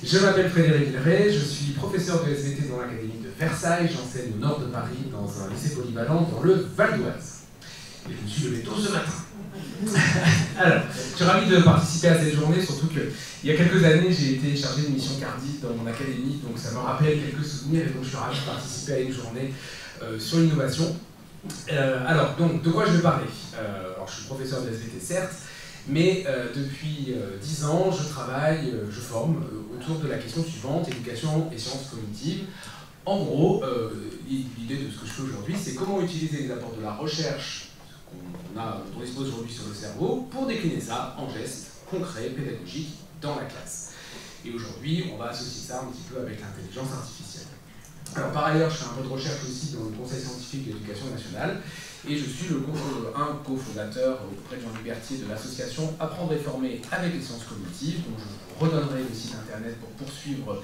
Je m'appelle Frédéric Villeray, je suis professeur de SVT dans l'Académie de Versailles, j'enseigne au nord de Paris dans un lycée polyvalent dans le Val d'Oise. Et je me suis levé tôt ce matin. Alors, je suis ravi de participer à cette journée, surtout qu'il y a quelques années, j'ai été chargé de mission Cardi dans mon académie, donc ça me rappelle quelques souvenirs, et donc je suis ravi de participer à une journée sur l'innovation. Alors, donc, de quoi je vais parler? Alors, je suis professeur de SVT, certes, mais depuis 10 ans, je travaille, je forme autour de la question suivante, éducation et sciences cognitives. En gros, l'idée de ce que je fais aujourd'hui, c'est comment utiliser les apports de la recherche dont on dispose aujourd'hui sur le cerveau pour décliner ça en gestes concrets, pédagogiques, dans la classe. Et aujourd'hui, on va associer ça un petit peu avec l'intelligence artificielle. Alors par ailleurs, je fais un peu de recherche aussi dans le Conseil scientifique de l'éducation nationale, et je suis un cofondateur auprès de Jean-Luc Berthier de l'association Apprendre et former avec les sciences cognitives, dont je vous redonnerai le site internet pour poursuivre,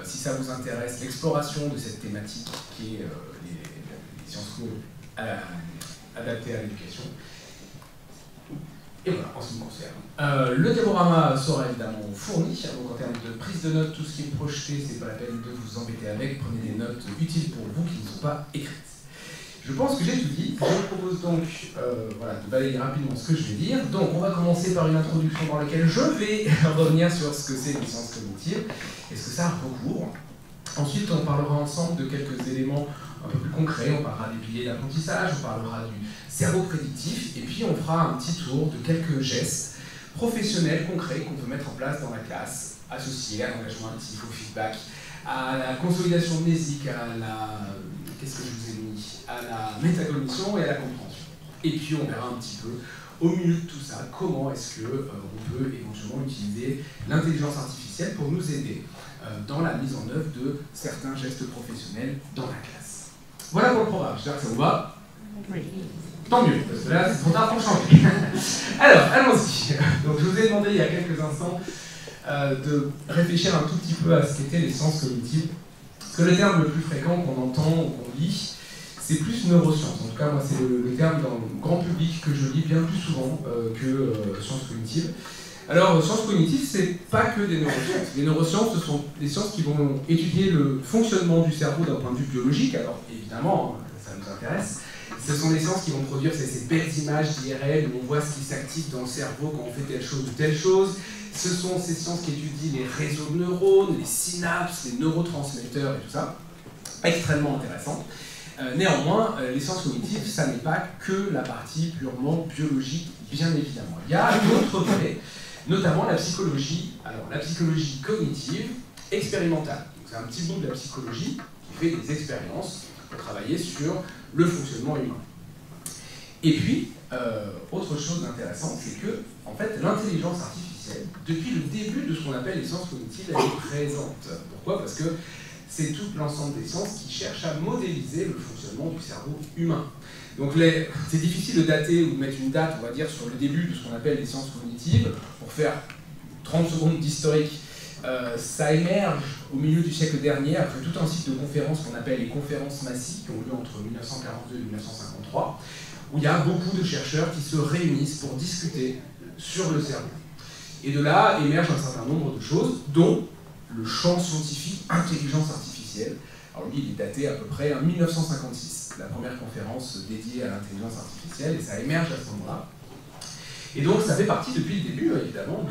si ça vous intéresse, l'exploration de cette thématique qui est les sciences co adaptées à l'éducation. Et voilà, en ce qui me concerne. Le diaporama sera évidemment fourni, donc en termes de prise de notes, tout ce qui est projeté, c'est pas la peine de vous embêter avec, prenez des notes utiles pour vous qui ne sont pas écrites. Je pense que j'ai tout dit, je vous propose donc de balayer rapidement ce que je vais dire. Donc on va commencer par une introduction dans laquelle je vais revenir sur ce que c'est les sciences cognitives et ce que ça recouvre. Ensuite on parlera ensemble de quelques éléments un peu plus concrets, on parlera des piliers d'apprentissage, on parlera du cerveau prédictif, et puis on fera un petit tour de quelques gestes professionnels concrets qu'on peut mettre en place dans la classe, associés à l'engagement actif, au feedback, à la consolidation mnésique, à la... qu'est-ce que je vous ai mis, à la métacognition et à la compréhension. Et puis on verra un petit peu, au milieu de tout ça, comment est-ce qu'on peut éventuellement utiliser l'intelligence artificielle pour nous aider dans la mise en œuvre de certains gestes professionnels dans la classe. Voilà pour le programme, j'espère que ça vous va. Oui. Tant mieux, parce que là c'est trop tard pour changer. Alors, allons-y. Donc je vous ai demandé il y a quelques instants de réfléchir un tout petit peu à ce qu'étaient les sciences cognitives. Parce que le terme le plus fréquent qu'on entend ou qu'on lit, c'est plus neurosciences. En tout cas, moi, c'est le terme dans le grand public que je lis bien plus souvent que sciences cognitives. Alors, sciences cognitives, c'est pas que des neurosciences. Les neurosciences, ce sont des sciences qui vont étudier le fonctionnement du cerveau d'un point de vue biologique. Alors, évidemment, ça nous intéresse. Ce sont des sciences qui vont produire ces belles images d'IRL où on voit ce qui s'active dans le cerveau quand on fait telle chose ou telle chose. Ce sont ces sciences qui étudient les réseaux de neurones, les synapses, les neurotransmetteurs et tout ça. Extrêmement intéressant. Néanmoins, les sciences cognitives, ça n'est pas que la partie purement biologique, bien évidemment. Il y a d'autres volets, notamment la psychologie. Alors, la psychologie cognitive expérimentale. C'est un petit bout de la psychologie qui fait des expériences pour travailler sur le fonctionnement humain. Et puis, autre chose d'intéressant, c'est que, en fait, l'intelligence artificielle, depuis le début de ce qu'on appelle les sciences cognitives, elle est présente. Pourquoi? Parce que c'est tout l'ensemble des sciences qui cherchent à modéliser le fonctionnement du cerveau humain. Donc c'est difficile de dater ou de mettre une date, on va dire, sur le début de ce qu'on appelle les sciences cognitives, pour faire 30 secondes d'historique. Ça émerge au milieu du siècle dernier, après tout un cycle de conférences qu'on appelle les conférences Massy, qui ont lieu entre 1942 et 1953, où il y a beaucoup de chercheurs qui se réunissent pour discuter sur le cerveau. Et de là émerge un certain nombre de choses, dont le champ scientifique intelligence artificielle. Alors lui, il est daté à peu près en 1956, la première conférence dédiée à l'intelligence artificielle, et ça émerge à ce moment-là. Et donc ça fait partie depuis le début, évidemment,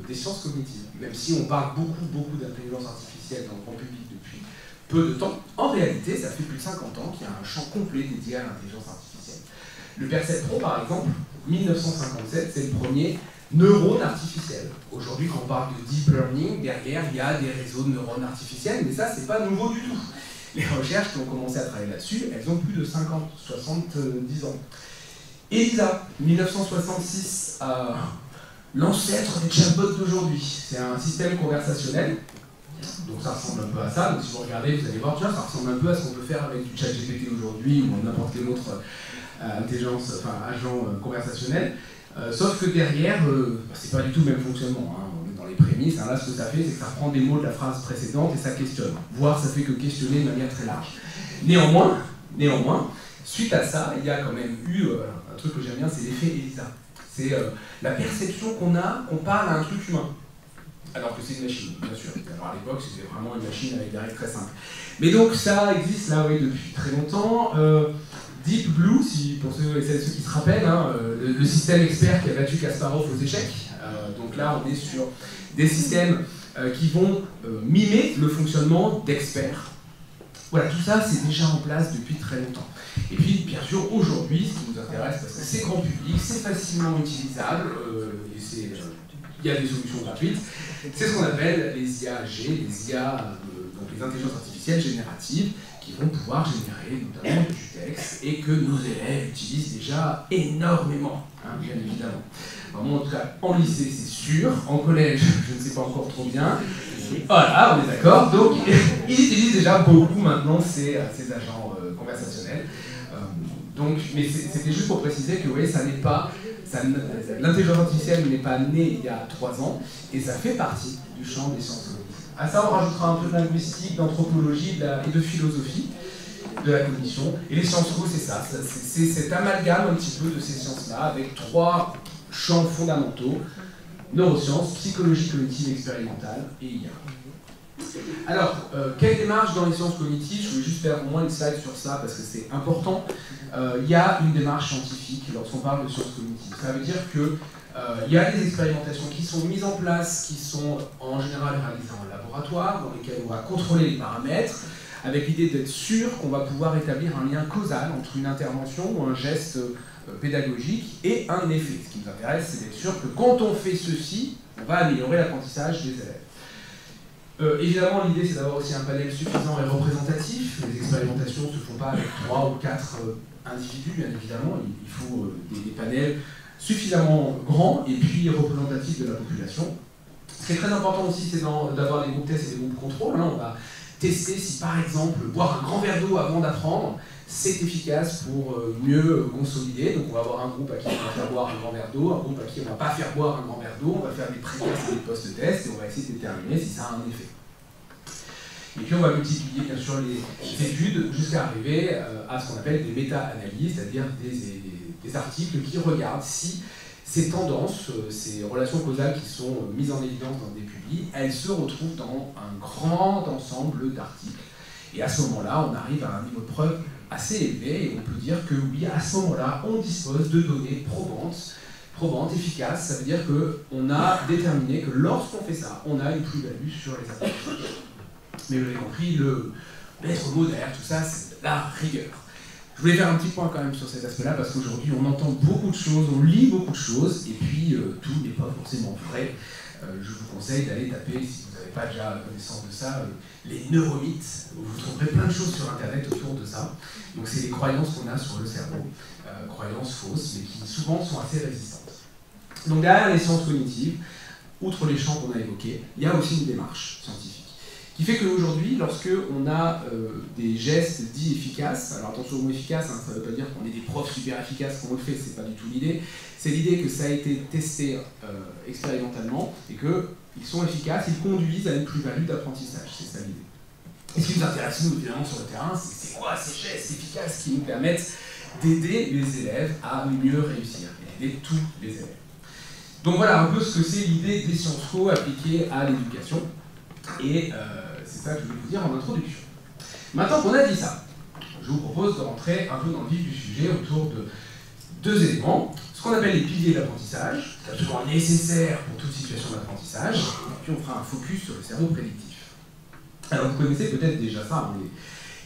des sciences cognitives. Même si on parle beaucoup d'intelligence artificielle dans le grand public depuis peu de temps, en réalité, ça fait plus de 50 ans qu'il y a un champ complet dédié à l'intelligence artificielle. Le Perceptron, par exemple, 1957, c'est le premier neurone artificiel. Aujourd'hui, quand on parle de deep learning, derrière, il y a des réseaux de neurones artificiels, mais ça, c'est pas nouveau du tout. Les recherches qui ont commencé à travailler là-dessus, elles ont plus de 50, 70 ans. ELISA, 1966, l'ancêtre des chatbots d'aujourd'hui. C'est un système conversationnel, donc ça ressemble un peu à ça. Donc si vous regardez, vous allez voir, tu vois, ça ressemble un peu à ce qu'on peut faire avec du chat GPT aujourd'hui ou n'importe quel autre agent conversationnel. Sauf que derrière, c'est pas du tout le même fonctionnement. On est dans les prémices. Là, ce que ça fait, c'est que ça reprend des mots de la phrase précédente et ça questionne. Voire, ça fait que questionner de manière très large. Néanmoins, suite à ça, il y a quand même eu un truc que j'aime bien, c'est l'effet ELISA. C'est la perception qu'on a qu'on parle à un truc humain. Alors que c'est une machine, bien sûr. Alors à l'époque, c'était vraiment une machine avec des règles très simples. Mais donc ça existe là, oui, depuis très longtemps. Deep Blue, pour ceux et celles qui se rappellent, hein, le système expert qui a battu Kasparov aux échecs. Donc là, on est sur des systèmes qui vont mimer le fonctionnement d'experts. Voilà, tout ça, c'est déjà en place depuis très longtemps. Et puis, bien sûr, aujourd'hui, ce qui nous intéresse, parce que c'est grand public, c'est facilement utilisable, et il y a des solutions gratuites, c'est ce qu'on appelle les IAG, les IA, donc les intelligences artificielles génératives, qui vont pouvoir générer notamment du texte, et que nos élèves utilisent déjà énormément, hein, bien évidemment. Vraiment, en tout cas, en lycée, c'est sûr, en collège, je ne sais pas encore trop bien. Voilà, on est d'accord. Donc, ils utilisent déjà beaucoup maintenant ces agents conversationnels. Donc, mais c'était juste pour préciser que oui, ça n'est pas, l'intelligence artificielle n'est pas née il y a 3 ans, et ça fait partie du champ des sciences cognitives. À ça, on rajoutera un peu de linguistique, d'anthropologie et de philosophie de la cognition. Et les sciences co, c'est ça, c'est cet amalgame un petit peu de ces sciences-là, avec 3 champs fondamentaux: neurosciences, psychologie cognitive expérimentale et IA. Alors, quelle démarche dans les sciences cognitives? Je voulais juste faire au moins une slide sur ça parce que c'est important. Il y a une démarche scientifique lorsqu'on parle de sciences cognitives. Ça veut dire que il y a des expérimentations qui sont mises en place, qui sont en général réalisées en laboratoire, dans lesquelles on va contrôler les paramètres, avec l'idée d'être sûr qu'on va pouvoir établir un lien causal entre une intervention ou un geste pédagogique et un effet. Ce qui nous intéresse, c'est d'être sûr que quand on fait ceci, on va améliorer l'apprentissage des élèves. Évidemment, l'idée, c'est d'avoir aussi un panel suffisant et représentatif. Les expérimentations ne se font pas avec 3 ou 4 individus, bien évidemment. Il faut des panels suffisamment grands et puis représentatifs de la population. Ce qui est très important aussi, c'est d'avoir des groupes tests et des groupes contrôle. On va tester si, par exemple, boire un grand verre d'eau avant d'apprendre, c'est efficace pour mieux consolider. Donc on va avoir un groupe à qui on va faire boire un grand verre d'eau, un groupe à qui on ne va pas faire boire un grand verre d'eau, on va faire des pré-tests et des post-tests et on va essayer de déterminer si ça a un effet. Et puis on va multiplier bien sûr les études jusqu'à arriver à ce qu'on appelle des méta-analyses, c'est-à-dire des articles qui regardent si ces tendances, ces relations causales qui sont mises en évidence dans des publics, elles se retrouvent dans un grand ensemble d'articles. Et à ce moment-là, on arrive à un niveau de preuve assez élevé et on peut dire que oui, à ce moment-là, on dispose de données probantes, efficaces. Ça veut dire qu'on a déterminé que lorsqu'on fait ça, on a une plus-value sur les apprentissages. Mais vous l'avez compris, le maître mot derrière tout ça, c'est la rigueur. Je voulais faire un petit point quand même sur cet aspect-là, parce qu'aujourd'hui on entend beaucoup de choses, on lit beaucoup de choses, et puis tout n'est pas forcément vrai. Je vous conseille d'aller taper, si vous n'avez pas déjà connaissance de ça, les neuromythes. Vous trouverez plein de choses sur Internet autour de ça. Donc c'est les croyances qu'on a sur le cerveau, croyances fausses, mais qui souvent sont assez résistantes. Donc derrière les sciences cognitives, outre les champs qu'on a évoqués, il y a aussi une démarche scientifique. Qui fait qu'aujourd'hui, lorsque on a des gestes dits efficaces, alors attention au mot efficace, hein, ça ne veut pas dire qu'on est des profs super efficaces quand on le fait, c'est pas du tout l'idée, c'est l'idée que ça a été testé expérimentalement et qu'ils sont efficaces, ils conduisent à une plus-value d'apprentissage, c'est ça l'idée. Et ce qui nous intéresse, nous, évidemment, sur le terrain, c'est quoi ces gestes efficaces qui nous permettent d'aider les élèves à mieux réussir, et d'aider tous les élèves. Donc voilà un peu ce que c'est l'idée des Sciences Co appliquées à l'éducation. Et c'est ça que je voulais vous dire en introduction. Maintenant qu'on a dit ça, je vous propose de rentrer un peu dans le vif du sujet autour de 2 éléments. Ce qu'on appelle les piliers de l'apprentissage, c'est absolument nécessaire pour toute situation d'apprentissage. Et puis on fera un focus sur le cerveau prédictif. Alors vous connaissez peut-être déjà ça, hein,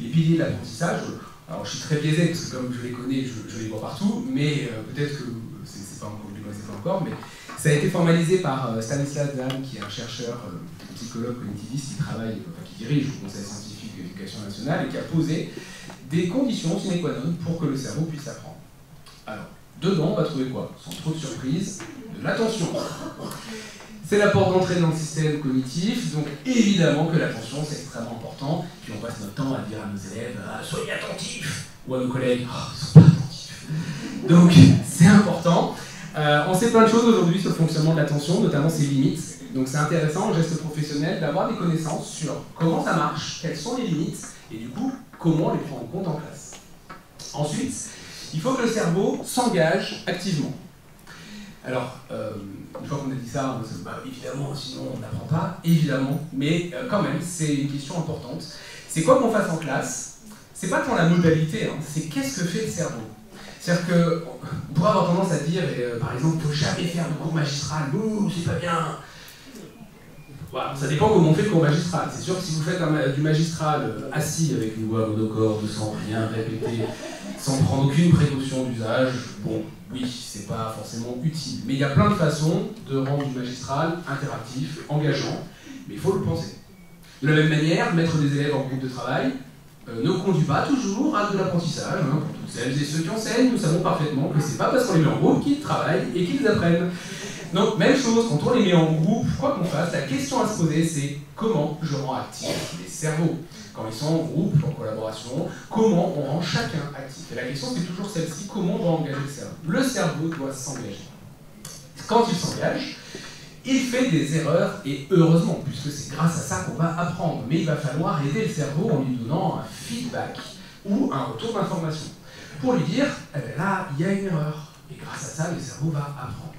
les piliers de l'apprentissage. Alors je suis très biaisé parce que comme je les connais, je les vois partout, mais peut-être que vous ne les connaissez pas encore, mais ça a été formalisé par Stanislas Dehaene, qui est un chercheur, un psychologue cognitiviste qui dirige le Conseil scientifique de l'éducation nationale et qui a posé des conditions sine qua non pour que le cerveau puisse apprendre. Alors, dedans, on va trouver quoi? Sans trop de surprise, de l'attention. C'est la porte d'entrée dans le système cognitif, donc évidemment que l'attention c'est extrêmement important. Puis on passe notre temps à dire à nos élèves soyez attentifs, ou à nos collègues ils sont pas attentifs. Donc c'est important. On sait plein de choses aujourd'hui sur le fonctionnement de l'attention, notamment ses limites. Donc c'est intéressant en geste professionnel d'avoir des connaissances sur comment ça marche, quelles sont les limites, et du coup comment les prendre en compte en classe. Ensuite, il faut que le cerveau s'engage activement. Alors, une fois qu'on a dit ça, évidemment, sinon on n'apprend pas, évidemment, mais quand même, c'est une question importante. C'est quoi qu'on fasse en classe? C'est pas tant la modalité, hein, c'est qu'est-ce que fait le cerveau. C'est-à-dire qu'on pourrait avoir tendance à dire, par exemple, il ne faut jamais faire de cours magistral, ouh, c'est pas bien. Voilà, ça dépend comment on fait le cours magistral. C'est sûr que si vous faites du magistral assis avec une voix monocorde, sans rien répéter, sans prendre aucune précaution d'usage, bon, oui, c'est pas forcément utile. Mais il y a plein de façons de rendre du magistral interactif, engageant, mais il faut le penser. De la même manière, mettre des élèves en groupe de travail ne conduit pas toujours à de l'apprentissage. Hein. Pour toutes celles et ceux qui enseignent, nous savons parfaitement que c'est pas parce qu'on les met en groupe qu'ils travaillent et qu'ils apprennent. Donc, même chose, quand on les met en groupe, quoi qu'on fasse, la question à se poser, c'est comment je rends actifs les cerveaux. Quand ils sont en groupe, en collaboration, comment on rend chacun actif. Et la question, c'est toujours celle-ci, comment on va engager le cerveau. Le cerveau doit s'engager. Quand il s'engage, il fait des erreurs, et heureusement, puisque c'est grâce à ça qu'on va apprendre. Mais il va falloir aider le cerveau en lui donnant un feedback ou un retour d'information. Pour lui dire, eh bien là, il y a une erreur. Et grâce à ça, le cerveau va apprendre.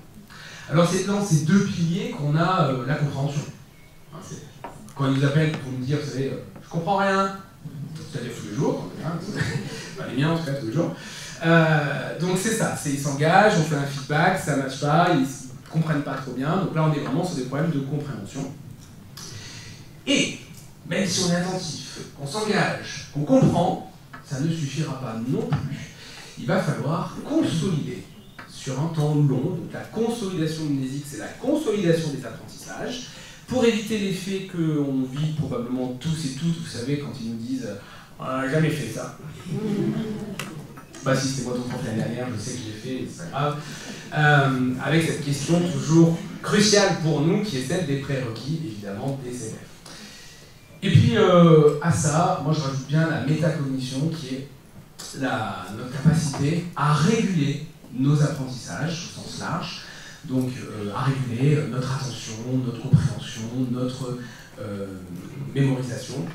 Alors c'est dans ces deux piliers qu'on a la compréhension. Hein, quand ils nous appellent pour nous dire, vous savez, je comprends rien, c'est-à-dire tous les jours, hein, enfin, les miens en tout cas tous les jours. Donc c'est ça, ils s'engagent, on fait un feedback, ça ne matche pas, ils ne comprennent pas trop bien, donc là on est vraiment sur des problèmes de compréhension. Et même si on est attentif, qu'on s'engage, qu'on comprend, ça ne suffira pas non plus. Il va falloir consolider sur un temps long, donc la consolidation mnésique, c'est la consolidation des apprentissages, pour éviter l'effet qu'on vit probablement tous et toutes, vous savez, quand ils nous disent « on n'a jamais fait ça ». Bah si, c'était moi ton prof l'année dernière, je sais que je l'ai fait, c'est pas grave. Avec cette question toujours cruciale pour nous, qui est celle des prérequis, évidemment, des élèves. Et puis, à ça, moi je rajoute bien la métacognition, qui est notre capacité à réguler nos apprentissages au sens large, donc à réguler notre attention, notre compréhension, notre mémorisation.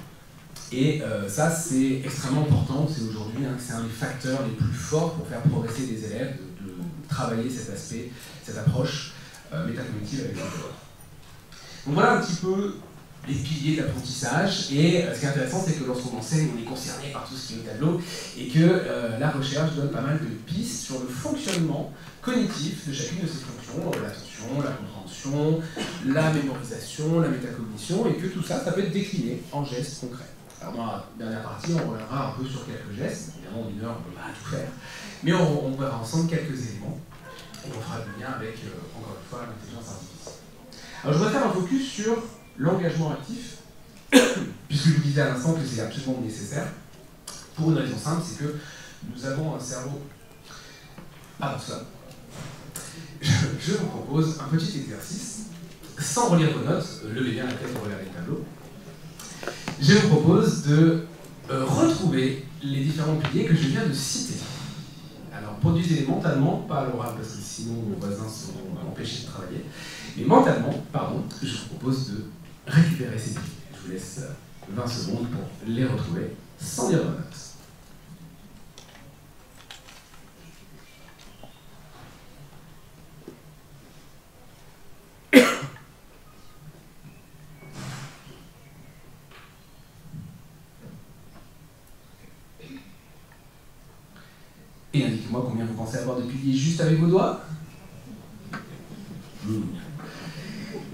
Et ça, c'est extrêmement important, c'est aujourd'hui, hein, c'est un des facteurs les plus forts pour faire progresser les élèves, de travailler cet aspect, cette approche métacognitive avec les élèves. Donc voilà un petit peu les piliers d'apprentissage, et ce qui est intéressant, c'est que lorsqu'on enseigne, on est concerné par tout ce qui est au tableau, et que la recherche donne pas mal de pistes sur le fonctionnement cognitif de chacune de ces fonctions, l'attention, la compréhension, la mémorisation, la métacognition, et que tout ça, ça peut être décliné en gestes concrets. Alors dans la dernière partie, on reviendra un peu sur quelques gestes, évidemment en une heure, on ne peut pas tout faire, mais on verra ensemble quelques éléments, et on fera le lien avec, encore une fois, l'intelligence artificielle. Alors je voudrais faire un focus sur l'engagement actif, puisque je vous disais à l'instant que c'est absolument nécessaire, pour une raison simple, c'est que nous avons un cerveau... Pardon, ça. Je vous propose un petit exercice, sans relire vos notes, levez bien la tête et regardez le tableau. Je vous propose de retrouver les différents piliers que je viens de citer. Alors, produisez-les mentalement, pas à l'oral, parce que sinon vos voisins seront empêchés de travailler, mais mentalement, pardon, je vous propose de récupérer ces piliers. Je vous laisse 20 secondes pour les retrouver sans lire vos notes. Et indiquez-moi combien vous pensez avoir de piliers juste avec vos doigts.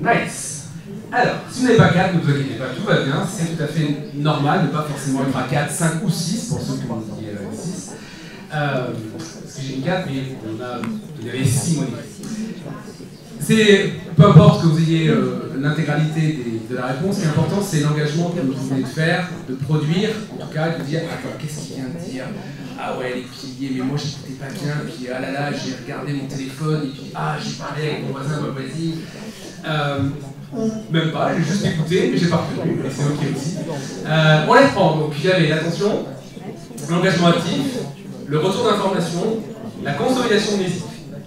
Nice. Alors, si vous n'avez pas 4, ne vous inquiétez pas, tout va bien, c'est tout à fait normal de ne pas forcément être à 4, 5 ou 6, pour ceux qui vont dire 6. Parce que j'ai une 4, mais vous avez 6 mots d'écrit. Peu importe que vous ayez l'intégralité de la réponse, ce qui est important, c'est l'engagement que vous venez de faire, de produire, en tout cas, de dire, attends, qu'est-ce qu'il vient de dire? Ah ouais, les piliers, mais moi j'écoutais pas bien, puis ah là là, j'ai regardé mon téléphone, et puis ah, j'ai parlé avec mon voisin, ma voisine. Même pas, j'ai juste écouté, mais j'ai pas retenu, et c'est ok aussi. On les prend, donc il y avait l'attention, l'engagement actif, le retour d'information, la consolidation mnésique.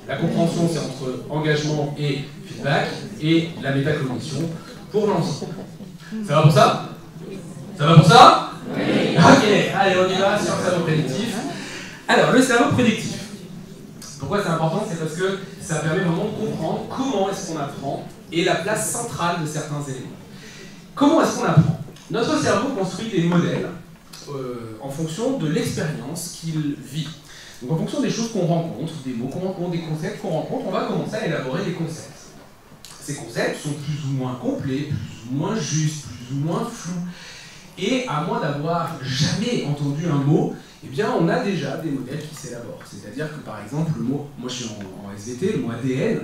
La compréhension, c'est entre engagement et feedback, et la métacognition pour l'ensemble. Ça va pour ça? Ça va pour ça? Oui. Ok, allez, on y va sur le cerveau prédictif. Alors, le cerveau prédictif. Pourquoi c'est important? C'est parce que ça permet vraiment de comprendre comment est-ce qu'on apprend et la place centrale de certains éléments. Comment est-ce qu'on apprend? Notre cerveau construit des modèles en fonction de l'expérience qu'il vit. Donc en fonction des choses qu'on rencontre, des mots qu'on rencontre, des concepts qu'on rencontre, on va commencer à élaborer des concepts. Ces concepts sont plus ou moins complets, plus ou moins justes, plus ou moins flous. Et à moins d'avoir jamais entendu un mot, eh bien on a déjà des modèles qui s'élaborent. C'est-à-dire que par exemple le mot, moi je suis en SVT, le mot ADN,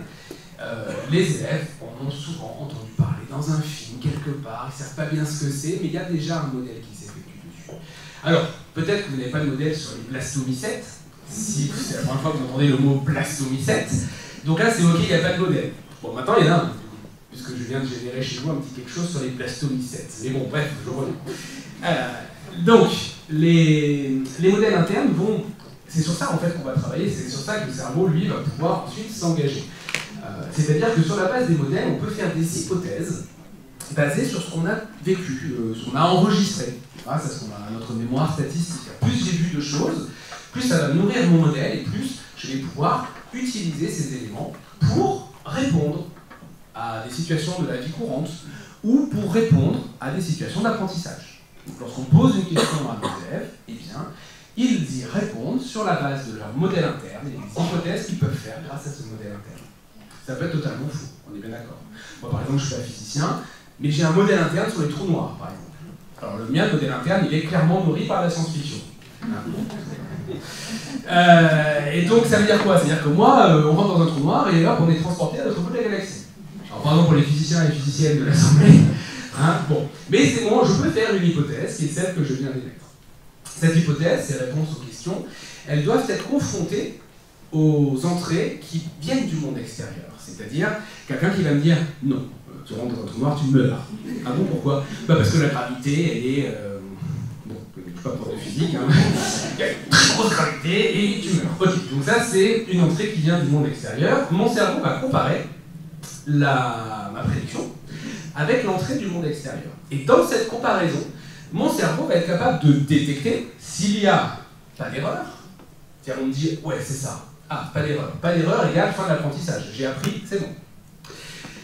les élèves en ont souvent entendu parler dans un film quelque part, ils ne savent pas bien ce que c'est, mais il y a déjà un modèle qui s'effectue dessus. Alors, peut-être que vous n'avez pas de modèle sur les blastomycètes, si c'est la première fois que vous entendez le mot blastomycète, donc là c'est ok, il n'y a pas de modèle. Bon, maintenant il y en a un, puisque je viens de générer chez vous un petit quelque chose sur les blastomycètes. Mais bon, bref, je reviens. Donc, les modèles internes vont... C'est sur ça en fait qu'on va travailler, c'est sur ça que le cerveau, lui, va pouvoir ensuite s'engager. C'est-à-dire que sur la base des modèles, on peut faire des hypothèses basées sur ce qu'on a vécu, ce qu'on a enregistré, grâce à ce qu'on a à notre mémoire statistique. Plus j'ai vu de choses, plus ça va nourrir mon modèle et plus je vais pouvoir utiliser ces éléments pour répondre à des situations de la vie courante ou pour répondre à des situations d'apprentissage. Donc lorsqu'on pose une question à nos élèves, eh bien, ils y répondent sur la base de leur modèle interne et des hypothèses qu'ils peuvent faire grâce à ce modèle interne. Ça peut être totalement fou, on est bien d'accord. Moi par exemple, je suis pas physicien, mais j'ai un modèle interne sur les trous noirs, par exemple. Alors le mien, le modèle interne, il est clairement nourri par la science-fiction. Et donc ça veut dire quoi? Ça veut dire que moi, on rentre dans un trou noir et hop, on est transporté à l'autre bout de la galaxie. Alors par exemple pour les physiciens et physiciennes de l'Assemblée, hein, bon. Mais c'est bon, je peux faire une hypothèse qui est celle que je viens d'émettre. Cette hypothèse, ces réponses aux questions, elles doivent être confrontées aux entrées qui viennent du monde extérieur. C'est-à-dire quelqu'un qui va me dire non, tu rentres dans un trou noir, tu meurs. Ah bon, pourquoi? Bah parce que la gravité, elle est... bon, je ne suis pas prof de physique, hein. Il y a une très grosse gravité et tu meurs. Ok, donc ça c'est une entrée qui vient du monde extérieur. Mon cerveau va comparer ma prédiction avec l'entrée du monde extérieur. Et dans cette comparaison, mon cerveau va être capable de détecter s'il n'y a pas d'erreur. C'est-à-dire on me dit, ouais c'est ça. Ah, pas d'erreur. Pas d'erreur égale fin de l'apprentissage. J'ai appris, c'est bon.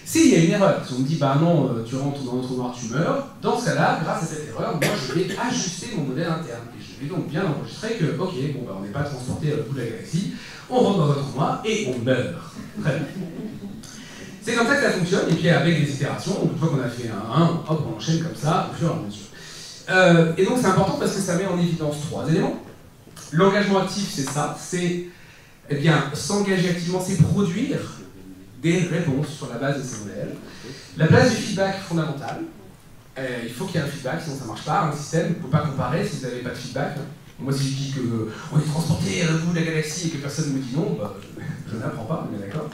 S'il y a une erreur, si on me dit, bah non, tu rentres dans un trou noir, tu meurs, dans ce cas-là, grâce à cette erreur, moi je vais ajuster mon modèle interne. Et je vais donc bien enregistrer que, ok, bon, bah, on n'est pas transporté à l'autre bout de la galaxie, on rentre dans un trou noir et on meurt. Très bien. C'est comme ça que ça fonctionne, et puis avec des itérations, une fois qu'on a fait un 1, hop, on enchaîne comme ça, au fur et à mesure. Et donc c'est important parce que ça met en évidence 3 éléments. L'engagement actif, c'est ça, c'est eh bien s'engager activement, c'est produire des réponses sur la base de ces modèles. La place du feedback fondamentale, il faut qu'il y ait un feedback, sinon ça ne marche pas. Un système, on ne peut pas comparer si vous n'avez pas de feedback. Moi, si je dis qu'on est transporté à l'autre bout de la galaxie et que personne ne me dit non, bah, je n'apprends pas, on est d'accord.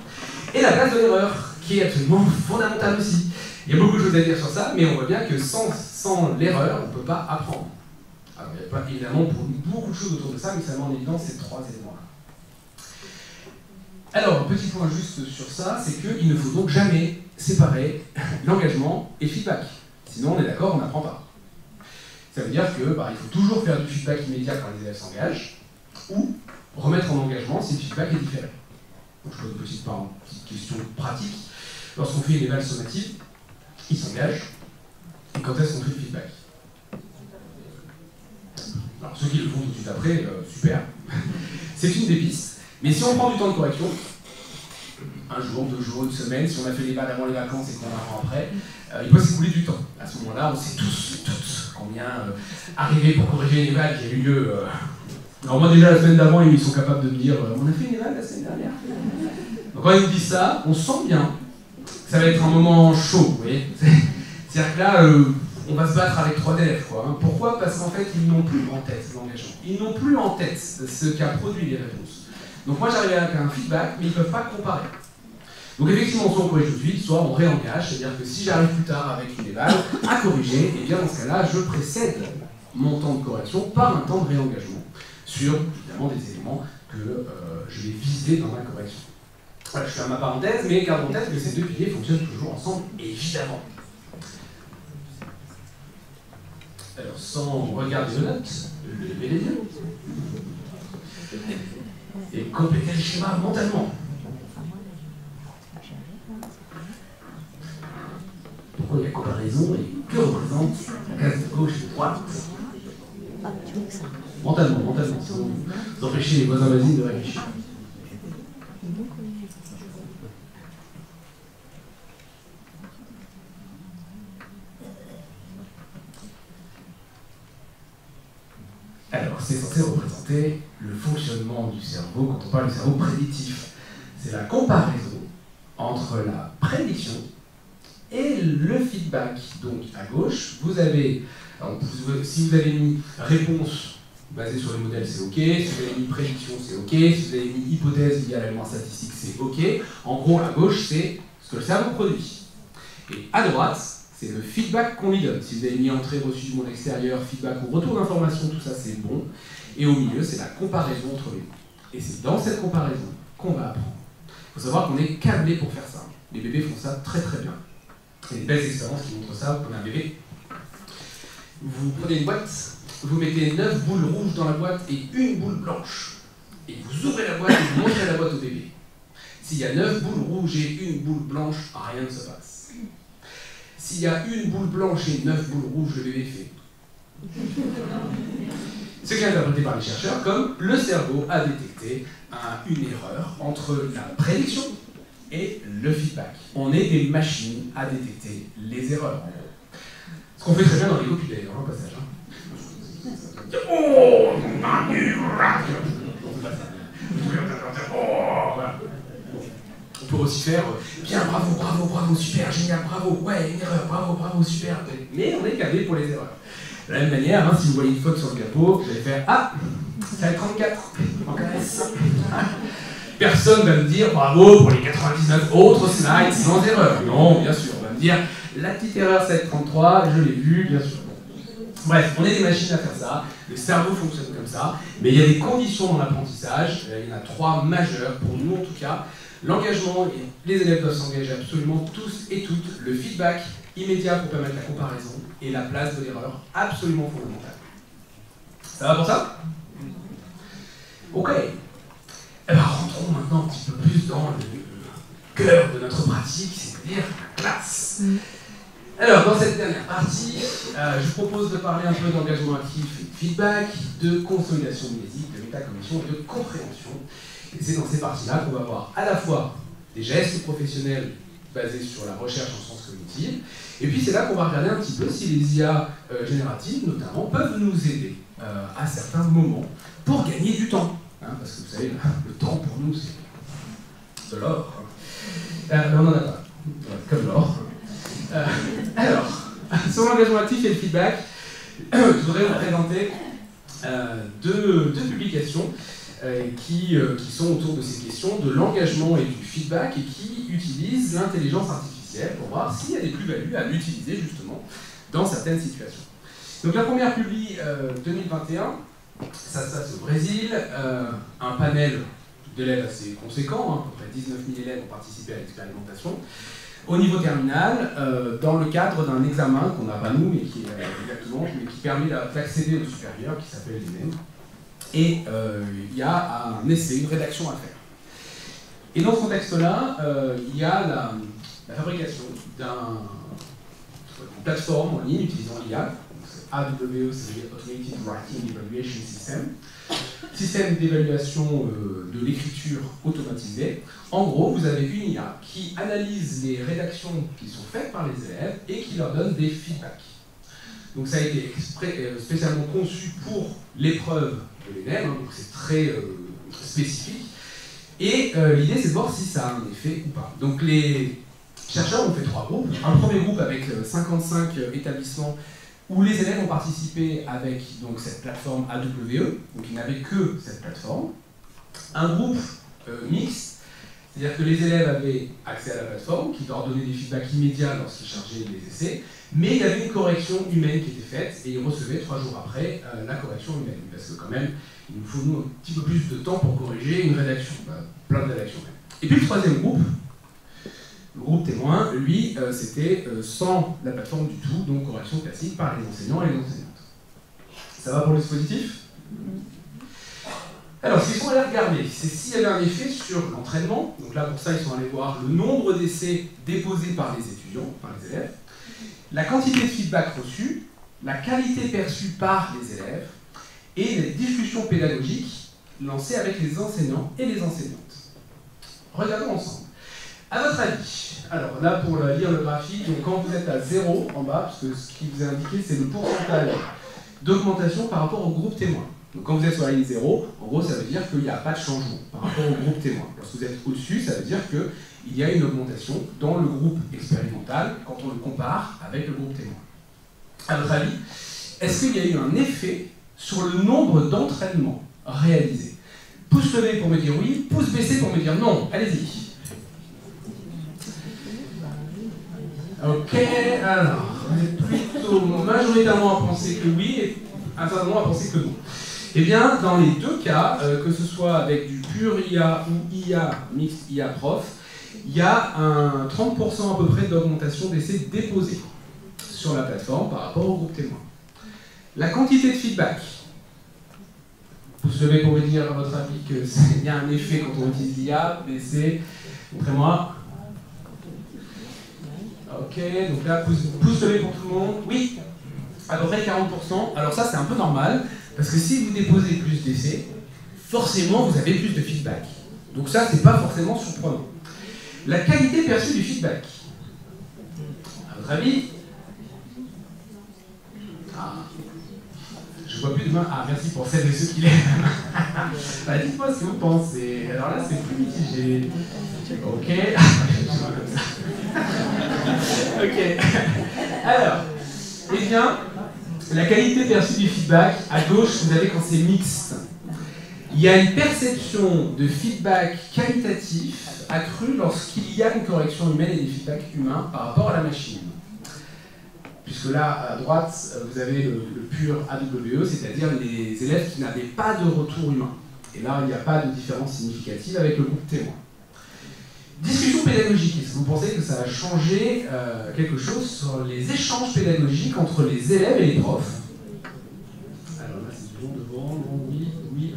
Et la place de l'erreur, qui est absolument fondamentale aussi. Il y a beaucoup de choses à dire sur ça, mais on voit bien que sans l'erreur, on ne peut pas apprendre. Alors, il n'y a pas évidemment beaucoup de choses autour de ça, mais ça met en évidence ces 3 éléments-là. Alors, petit point juste sur ça, c'est qu'il ne faut donc jamais séparer l'engagement et le feedback. Sinon, on est d'accord, on n'apprend pas. Ça veut dire que il faut toujours faire du feedback immédiat quand les élèves s'engagent, ou remettre en engagement si le feedback est différé. Donc, je pose une petite question pratique. Lorsqu'on fait une éval sommative, ils s'engagent, et quand est-ce qu'on fait le feedback? Alors, ceux qui le font tout de suite après, super. C'est une des pistes. Mais si on prend du temps de correction, un jour, 2 jours, une semaine, si on a fait les balles avant les vacances et qu'on apprend après, il peut s'écouler du temps. À ce moment-là, on sait tous et toutes combien arriver pour corriger une éval qui a eu lieu. Alors moi déjà la semaine d'avant, ils sont capables de me dire on a fait une éval la semaine dernière. Donc quand ils me disent ça, on sent bien que ça va être un moment chaud, vous voyez. C'est-à-dire que là, on va se battre avec 3 élèves, quoi. Hein. Pourquoi? Parce qu'en fait, ils n'ont plus en tête l'engagement. Ils n'ont plus en tête ce qu'a produit les réponses. Donc moi j'arrive avec un feedback, mais ils ne peuvent pas comparer. Donc effectivement, soit on corrige tout de suite, soit on réengage, c'est-à-dire que si j'arrive plus tard avec une éval à corriger, et bien dans ce cas-là, je précède mon temps de correction par un temps de réengagement sur évidemment des éléments que je vais viser dans ma correction. Voilà, je ferme ma parenthèse, mais garde en tête que ces 2 piliers fonctionnent toujours ensemble, évidemment. Alors sans regarder les notes, levez les yeux. et compléter le schéma mentalement. Pourquoi il y a comparaison et que représente la case de gauche et de droite? Mentalement, sans vous empêcher les voisins voisines de réfléchir. Alors, c'est censé représenter le fonctionnement du cerveau quand on parle du cerveau prédictif. C'est la comparaison entre la prédiction et le feedback. Donc, à gauche, vous avez, alors, si vous avez mis réponse basée sur les modèles, c'est OK. Si vous avez mis prédiction, c'est OK. Si vous avez mis hypothèse liée à l'élément statistique, c'est OK. En gros, à gauche, c'est ce que le cerveau produit. Et à droite, c'est le feedback qu'on lui donne. Si vous avez mis entrée reçue du monde extérieur, feedback ou retour d'information, tout ça c'est bon. Et au milieu, c'est la comparaison entre les deux. Et c'est dans cette comparaison qu'on va apprendre. Il faut savoir qu'on est câblé pour faire ça. Les bébés font ça très très bien. Il y a des belles expériences qui montrent ça. Vous prenez un bébé, vous prenez une boîte, vous mettez 9 boules rouges dans la boîte et une boule blanche. Et vous ouvrez la boîte et vous montrez la boîte au bébé. S'il y a 9 boules rouges et une boule blanche, rien ne se passe. S'il y a une boule blanche et 9 boules rouges, le bébé fait. Ce qui est interprété par les chercheurs comme le cerveau a détecté une erreur entre la prédiction et le feedback. On est des machines à détecter les erreurs. Ce qu'on fait très bien dans les copies d'ailleurs, au passage. Oh, voilà. On peut aussi faire bien, bravo, bravo, bravo, super, génial, bravo, ouais, une erreur, bravo, bravo, super. Mais on est câblé pour les erreurs. De la même manière, hein, si vous voyez une faute sur le capot, vous allez faire ah, ça va être 34 en KS. Personne va me dire bravo pour les 99 autres slides sans erreur. Non, bien sûr, on va me dire la petite erreur, ça va être 33, je l'ai vu, bien sûr. Bref, on est des machines à faire ça, le cerveau fonctionne comme ça, mais il y a des conditions dans l'apprentissage, il y en a 3 majeures, pour nous en tout cas. L'engagement, les élèves doivent s'engager absolument tous et toutes, le feedback immédiat pour permettre la comparaison, et la place de l'erreur absolument fondamentale. Ça va pour ça? Ok. Eh bien, rentrons maintenant un petit peu plus dans le cœur de notre pratique, c'est-à-dire la classe. Alors, dans cette dernière partie, je vous propose de parler un peu d'engagement actif et de feedback, de consolidation mnésique, de métacognition et de compréhension. Et c'est dans ces parties-là qu'on va voir à la fois des gestes professionnels basés sur la recherche en sciences cognitives, et puis c'est là qu'on va regarder un petit peu si les IA génératives, notamment, peuvent nous aider à certains moments pour gagner du temps. Hein, parce que vous savez, le temps pour nous, c'est de l'or. Mais on n'en a pas, comme l'or. Alors, sur l'engagement actif et le feedback, je voudrais vous présenter deux publications qui sont autour de ces questions de l'engagement et du feedback et qui utilisent l'intelligence artificielle pour voir s'il y a des plus-values à l'utiliser justement dans certaines situations. Donc la première publie 2021, ça se passe au Brésil, un panel d'élèves assez conséquent, hein, à peu près 19 000 élèves ont participé à l'expérimentation. Au niveau terminal, dans le cadre d'un examen qu'on n'a pas nous, mais qui permet d'accéder au supérieur, qui s'appelle l'ENEM. Et il y a un essai, une rédaction à faire. Et dans ce contexte-là, il y a la fabrication d'une plateforme en ligne utilisant l'IA, AWE, c'est Automated Writing Evaluation System, système d'évaluation de l'écriture automatisée. En gros, vous avez une IA qui analyse les rédactions qui sont faites par les élèves et qui leur donne des feedbacks. Donc ça a été spécialement conçu pour l'épreuve de l'ENEM, hein, donc c'est très spécifique. Et l'idée, c'est de voir si ça a un effet ou pas. Donc les chercheurs ont fait 3 groupes. Un premier groupe avec 55 établissements où les élèves ont participé avec donc, cette plateforme AWE, donc ils n'avaient que cette plateforme. Un groupe mixte, c'est-à-dire que les élèves avaient accès à la plateforme, qui leur donnait des feedbacks immédiats lorsqu'ils chargeaient les essais, mais il y avait une correction humaine qui était faite, et ils recevaient 3 jours après la correction humaine, parce que quand même, il nous faut nous un petit peu plus de temps pour corriger une rédaction, plein de rédactions même. Et puis le troisième groupe, le groupe témoin, lui, c'était sans la plateforme du tout, donc correction classique par les enseignants et les enseignantes. Ça va pour le dispositif? Alors, ce qu'ils sont allés regarder, c'est s'il y avait un effet sur l'entraînement. Donc là, pour ça, ils sont allés voir le nombre d'essais déposés par les étudiants, par les élèves, la quantité de feedback reçu, la qualité perçue par les élèves, et les discussions pédagogiques lancées avec les enseignants et les enseignantes. Regardons ensemble. À votre avis, alors là pour lire le graphique, donc quand vous êtes à 0 en bas, parce que ce qui vous est indiqué c'est le pourcentage d'augmentation par rapport au groupe témoin. Donc quand vous êtes sur la ligne 0, en gros ça veut dire qu'il n'y a pas de changement par rapport au groupe témoin. Lorsque vous êtes au-dessus, ça veut dire qu'il y a une augmentation dans le groupe expérimental quand on le compare avec le groupe témoin. À votre avis, est-ce qu'il y a eu un effet sur le nombre d'entraînements réalisés? Pouce levé pour me dire oui, pouce baissé pour me dire non. Allez-y. Ok, alors, vous êtes plutôt majoritairement à penser que oui et un certain nombre à penser que non. Eh bien, dans les deux cas, que ce soit avec du pur IA ou IA mixte IA prof, il y a un 30% à peu près d'augmentation d'essais déposés sur la plateforme par rapport au groupe témoin. La quantité de feedback, vous savez pour me dire à votre avis qu'il y a un effet quand on utilise l'IA, baissé, montrez-moi. Ok, donc là, pouce levé pour tout le monde. Oui, à peu près 40%. Alors ça, c'est un peu normal, parce que si vous déposez plus d'essais, forcément, vous avez plus de feedback. Donc ça, c'est pas forcément surprenant. La qualité perçue du feedback. À votre avis? Je vois plus de main. Ah, merci pour celles et ceux qui lèvent. Bah, dites-moi ce que vous pensez. Alors là, c'est plus mitigé. Ok. Ok. Alors, eh bien, la qualité perçue du feedback, à gauche, vous avez quand c'est mixte. Il y a une perception de feedback qualitatif accrue lorsqu'il y a une correction humaine et des feedbacks humains par rapport à la machine. Puisque là, à droite, vous avez le pur AWE, c'est-à-dire les élèves qui n'avaient pas de retour humain. Et là, il n'y a pas de différence significative avec le groupe témoin. Discussion pédagogique. Est-ce que vous pensez que ça a changé quelque chose sur les échanges pédagogiques entre les élèves et les profs? Alors là, c'est du bon devant, non, oui, oui.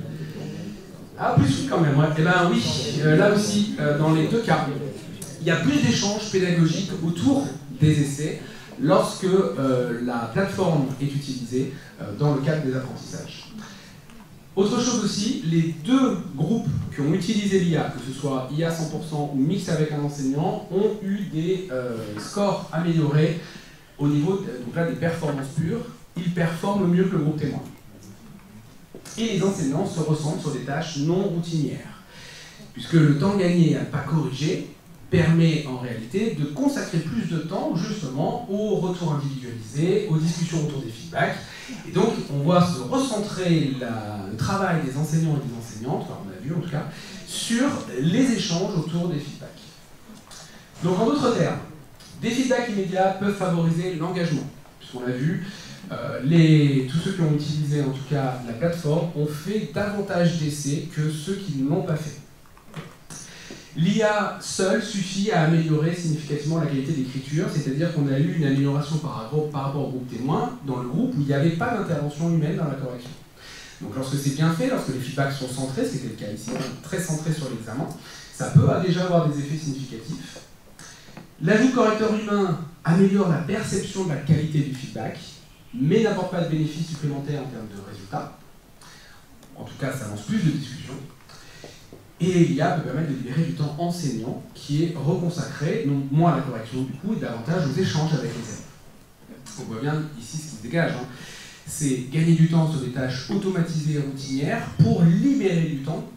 Ah, plus oui quand même, ouais. Eh bien oui, là aussi, dans les deux cas, il y a plus d'échanges pédagogiques autour des essais lorsque la plateforme est utilisée dans le cadre des apprentissages. Autre chose aussi, les deux groupes qui ont utilisé l'IA, que ce soit IA 100% ou mix avec un enseignant, ont eu des scores améliorés au niveau donc là, des performances pures. Ils performent mieux que le groupe témoin. Et les enseignants se ressentent sur des tâches non routinières, puisque le temps gagné à ne pas corriger permet en réalité de consacrer plus de temps justement au retour individualisé, aux discussions autour des feedbacks. Et donc on voit se recentrer le travail des enseignants et des enseignantes, enfin, on a vu en tout cas, sur les échanges autour des feedbacks. Donc en d'autres termes, des feedbacks immédiats peuvent favoriser l'engagement, puisqu'on l'a vu, tous ceux qui ont utilisé en tout cas la plateforme ont fait davantage d'essais que ceux qui ne l'ont pas fait. L'IA seule suffit à améliorer significativement la qualité d'écriture, c'est-à-dire qu'on a eu une amélioration par rapport au groupe témoin dans le groupe où il n'y avait pas d'intervention humaine dans la correction. Donc lorsque c'est bien fait, lorsque les feedbacks sont centrés, ce qui était le cas ici, très centré sur l'examen, ça peut déjà avoir des effets significatifs. L'ajout de correcteur humain améliore la perception de la qualité du feedback, mais n'apporte pas de bénéfices supplémentaires en termes de résultats. En tout cas, ça lance plus de discussions. Et l'IA peut permettre de libérer du temps enseignant qui est reconsacré, non moins à la correction du coup, et davantage aux échanges avec les élèves. On voit bien ici ce qui se dégage. C'est gagner du temps sur des tâches automatisées et routinières pour libérer du temps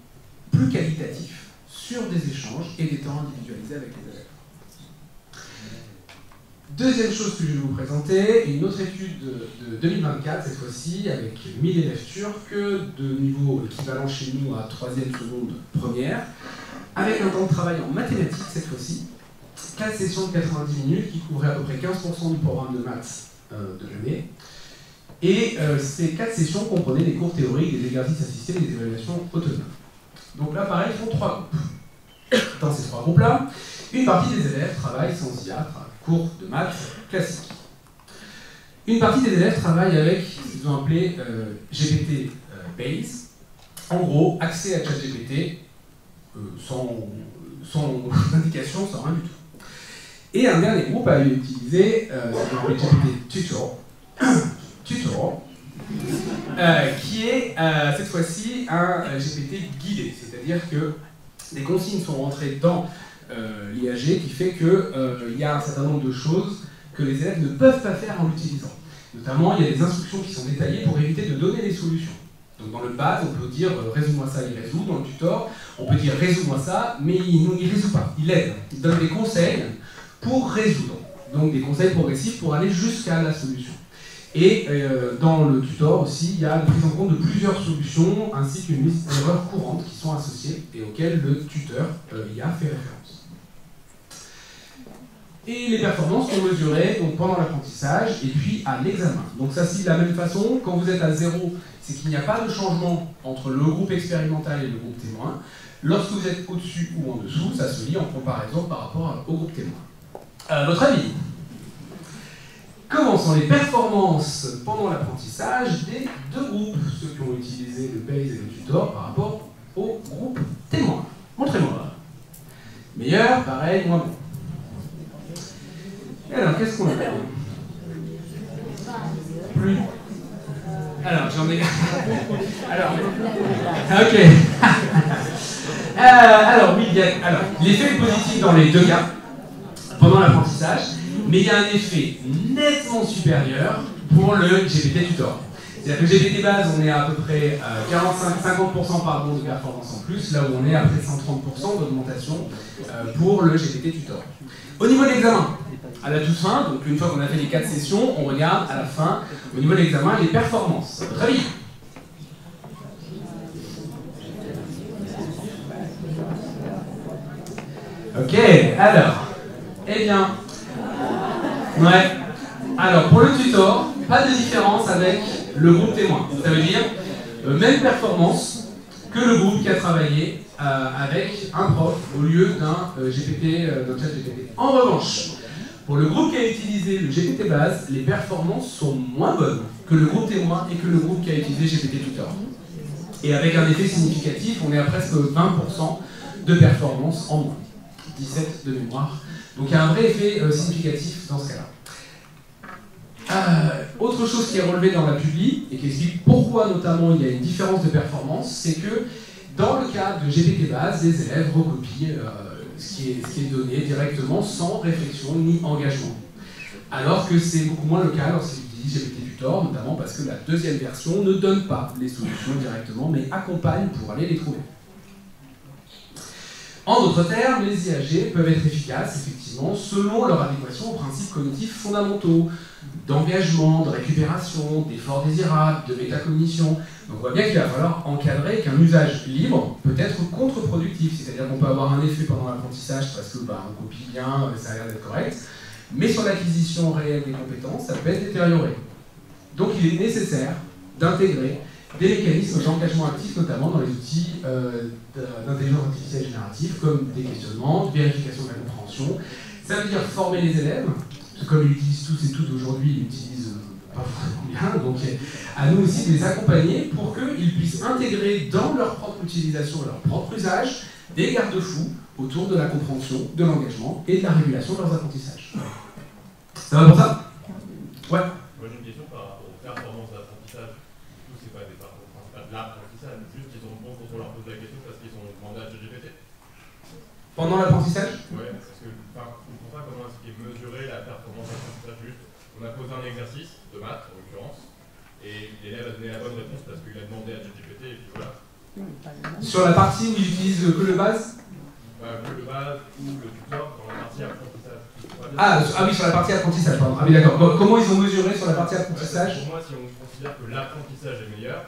plus qualitatif sur des échanges et des temps individualisés avec les élèves. Deuxième chose que je vais vous présenter, une autre étude de 2024, cette fois-ci, avec 1000 élèves turcs de niveau équivalent chez nous à 3e, seconde, première, avec un temps de travail en mathématiques cette fois-ci, 4 sessions de 90 minutes qui couvraient à peu près 15% du programme de maths de l'année. Et ces 4 sessions comprenaient des cours théoriques, des exercices assistés et des évaluations autonomes. Donc là, pareil, ils font 3 groupes. Dans ces 3 groupes-là, une partie des élèves travaillent sans IA, cours de maths classiques. Une partie des élèves travaillent avec ce qu'ils ont appelé GPT Base, En gros, accès à ChatGPT sans indication, sans rien du tout. Et un dernier groupe a utilisé le GPT Tutor, qui est cette fois-ci un GPT guidé, c'est-à-dire que des consignes sont rentrées dans l'IAG qui fait qu'il y a un certain nombre de choses que les élèves ne peuvent pas faire en l'utilisant. Notamment, il y a des instructions qui sont détaillées pour éviter de donner des solutions. Donc dans le base, on peut dire résous-moi ça, il résout. Dans le tutor, on peut dire résous-moi ça, mais il ne résout pas, il aide. Il donne des conseils pour résoudre. Donc des conseils progressifs pour aller jusqu'à la solution. Et dans le tutor aussi, il y a la prise en compte de plusieurs solutions ainsi qu'une liste d'erreurs courantes qui sont associées et auxquelles le tuteur y a fait référence. Et les performances sont mesurées donc, pendant l'apprentissage et puis à l'examen. Donc ça se lit de la même façon. Quand vous êtes à 0, c'est qu'il n'y a pas de changement entre le groupe expérimental et le groupe témoin. Lorsque vous êtes au-dessus ou en dessous, ça se lit en comparaison par rapport au groupe témoin. Votre avis? Comment sont les performances pendant l'apprentissage des deux groupes, ceux qui ont utilisé le PACE et le tutor par rapport au groupe témoin? Montrez-moi. Meilleur, pareil, moins bon. Et alors, qu'est-ce qu'on a? Plus. Alors, j'en ai. Alors. Ok. Alors, oui, il y a. Alors, l'effet est positif dans les deux cas, pendant l'apprentissage, mais il y a un effet nettement supérieur pour le GPT Tutor. C'est-à-dire que le GPT base, on est à peu près 50% pardon, de performance en plus, là où on est à près 130% d'augmentation pour le GPT Tutor. Au niveau de l'examen, à la toute fin, donc une fois qu'on a fait les 4 sessions, on regarde à la fin, au niveau de l'examen, les performances. Très bien. Ok, alors, eh bien, ouais, alors pour le tutor, pas de différence avec le groupe témoin. Ça veut dire même performance que le groupe qui a travaillé avec un prof au lieu d'un chat GPT. En revanche, pour le groupe qui a utilisé le GPT base, les performances sont moins bonnes que le groupe témoin et que le groupe qui a utilisé GPT tutor. Et avec un effet significatif, on est à presque 20% de performance en moins. 17 de mémoire. Donc il y a un vrai effet significatif dans ce cas-là. Autre chose qui est relevée dans la publi, et qui explique pourquoi notamment il y a une différence de performance, c'est que dans le cas de GPT base, les élèves recopient ce qui est donné directement sans réflexion ni engagement. Alors que c'est beaucoup moins le cas lorsqu'ils utilisent GPT tutor, notamment parce que la deuxième version ne donne pas les solutions directement, mais accompagne pour aller les trouver. En d'autres termes, les IAG peuvent être efficaces, effectivement, selon leur adéquation aux principes cognitifs fondamentaux, d'engagement, de récupération, d'efforts désirables, de métacognition. Donc on voit bien qu'il va falloir encadrer qu'un usage libre peut être contre-productif, c'est-à-dire qu'on peut avoir un effet pendant l'apprentissage parce que on copie bien, ça a l'air d'être correct, mais sur l'acquisition réelle des compétences, ça peut être détérioré. Donc il est nécessaire d'intégrer des mécanismes d'engagement actif, notamment dans les outils d'intelligence artificielle générative, comme des questionnements, de vérification de la compréhension. Ça veut dire former les élèves, parce que comme ils l'utilisent tous et toutes aujourd'hui, ils l'utilisent pas vraiment bien, donc à nous aussi de les accompagner pour qu'ils puissent intégrer dans leur propre utilisation et leur propre usage des garde-fous autour de la compréhension, de l'engagement et de la régulation de leurs apprentissages. Ça va pour ça? Ouais. Moi j'ai une question par rapport aux performances d'apprentissage. Du coup, c'est pas des performances, c'est pas de l'apprentissage, juste qu'ils ont bon quand on leur pose la question parce qu'ils ont demandé à ChatGPT. Pendant l'apprentissage? Ouais, parce que je comprends pas comment est-ce qu'il est mesuré la performance d'apprentissage juste. On a posé un exercice de maths en l'occurrence, et l'élève a donné la bonne réponse parce qu'il a demandé à ChatGPT et puis voilà. Sur la partie où il utilise que le base? Que le base ou le tutor dans la partie apprentissage. Ah oui, sur la partie apprentissage, pardon. Ah oui, d'accord. Comment ils ont mesuré sur la partie apprentissage? Pour moi, si on considère que l'apprentissage est meilleur,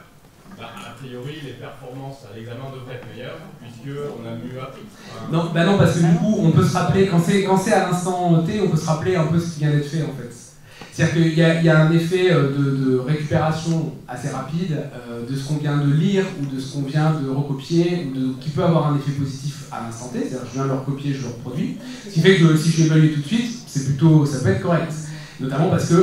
a priori, les performances à l'examen devraient être meilleures, puisqu'on a mieux appris. Non, non, parce que du coup, on peut se rappeler, quand c'est à l'instant T, on peut se rappeler un peu ce qui vient d'être fait, en fait. C'est-à-dire qu'il y a un effet de récupération assez rapide de ce qu'on vient de lire ou de ce qu'on vient de recopier, qui peut avoir un effet positif à l'instant T, c'est-à-dire que je viens de le recopier, je le reproduis. Ce qui fait que si je l'évalue tout de suite, ça peut être correct. Notamment parce que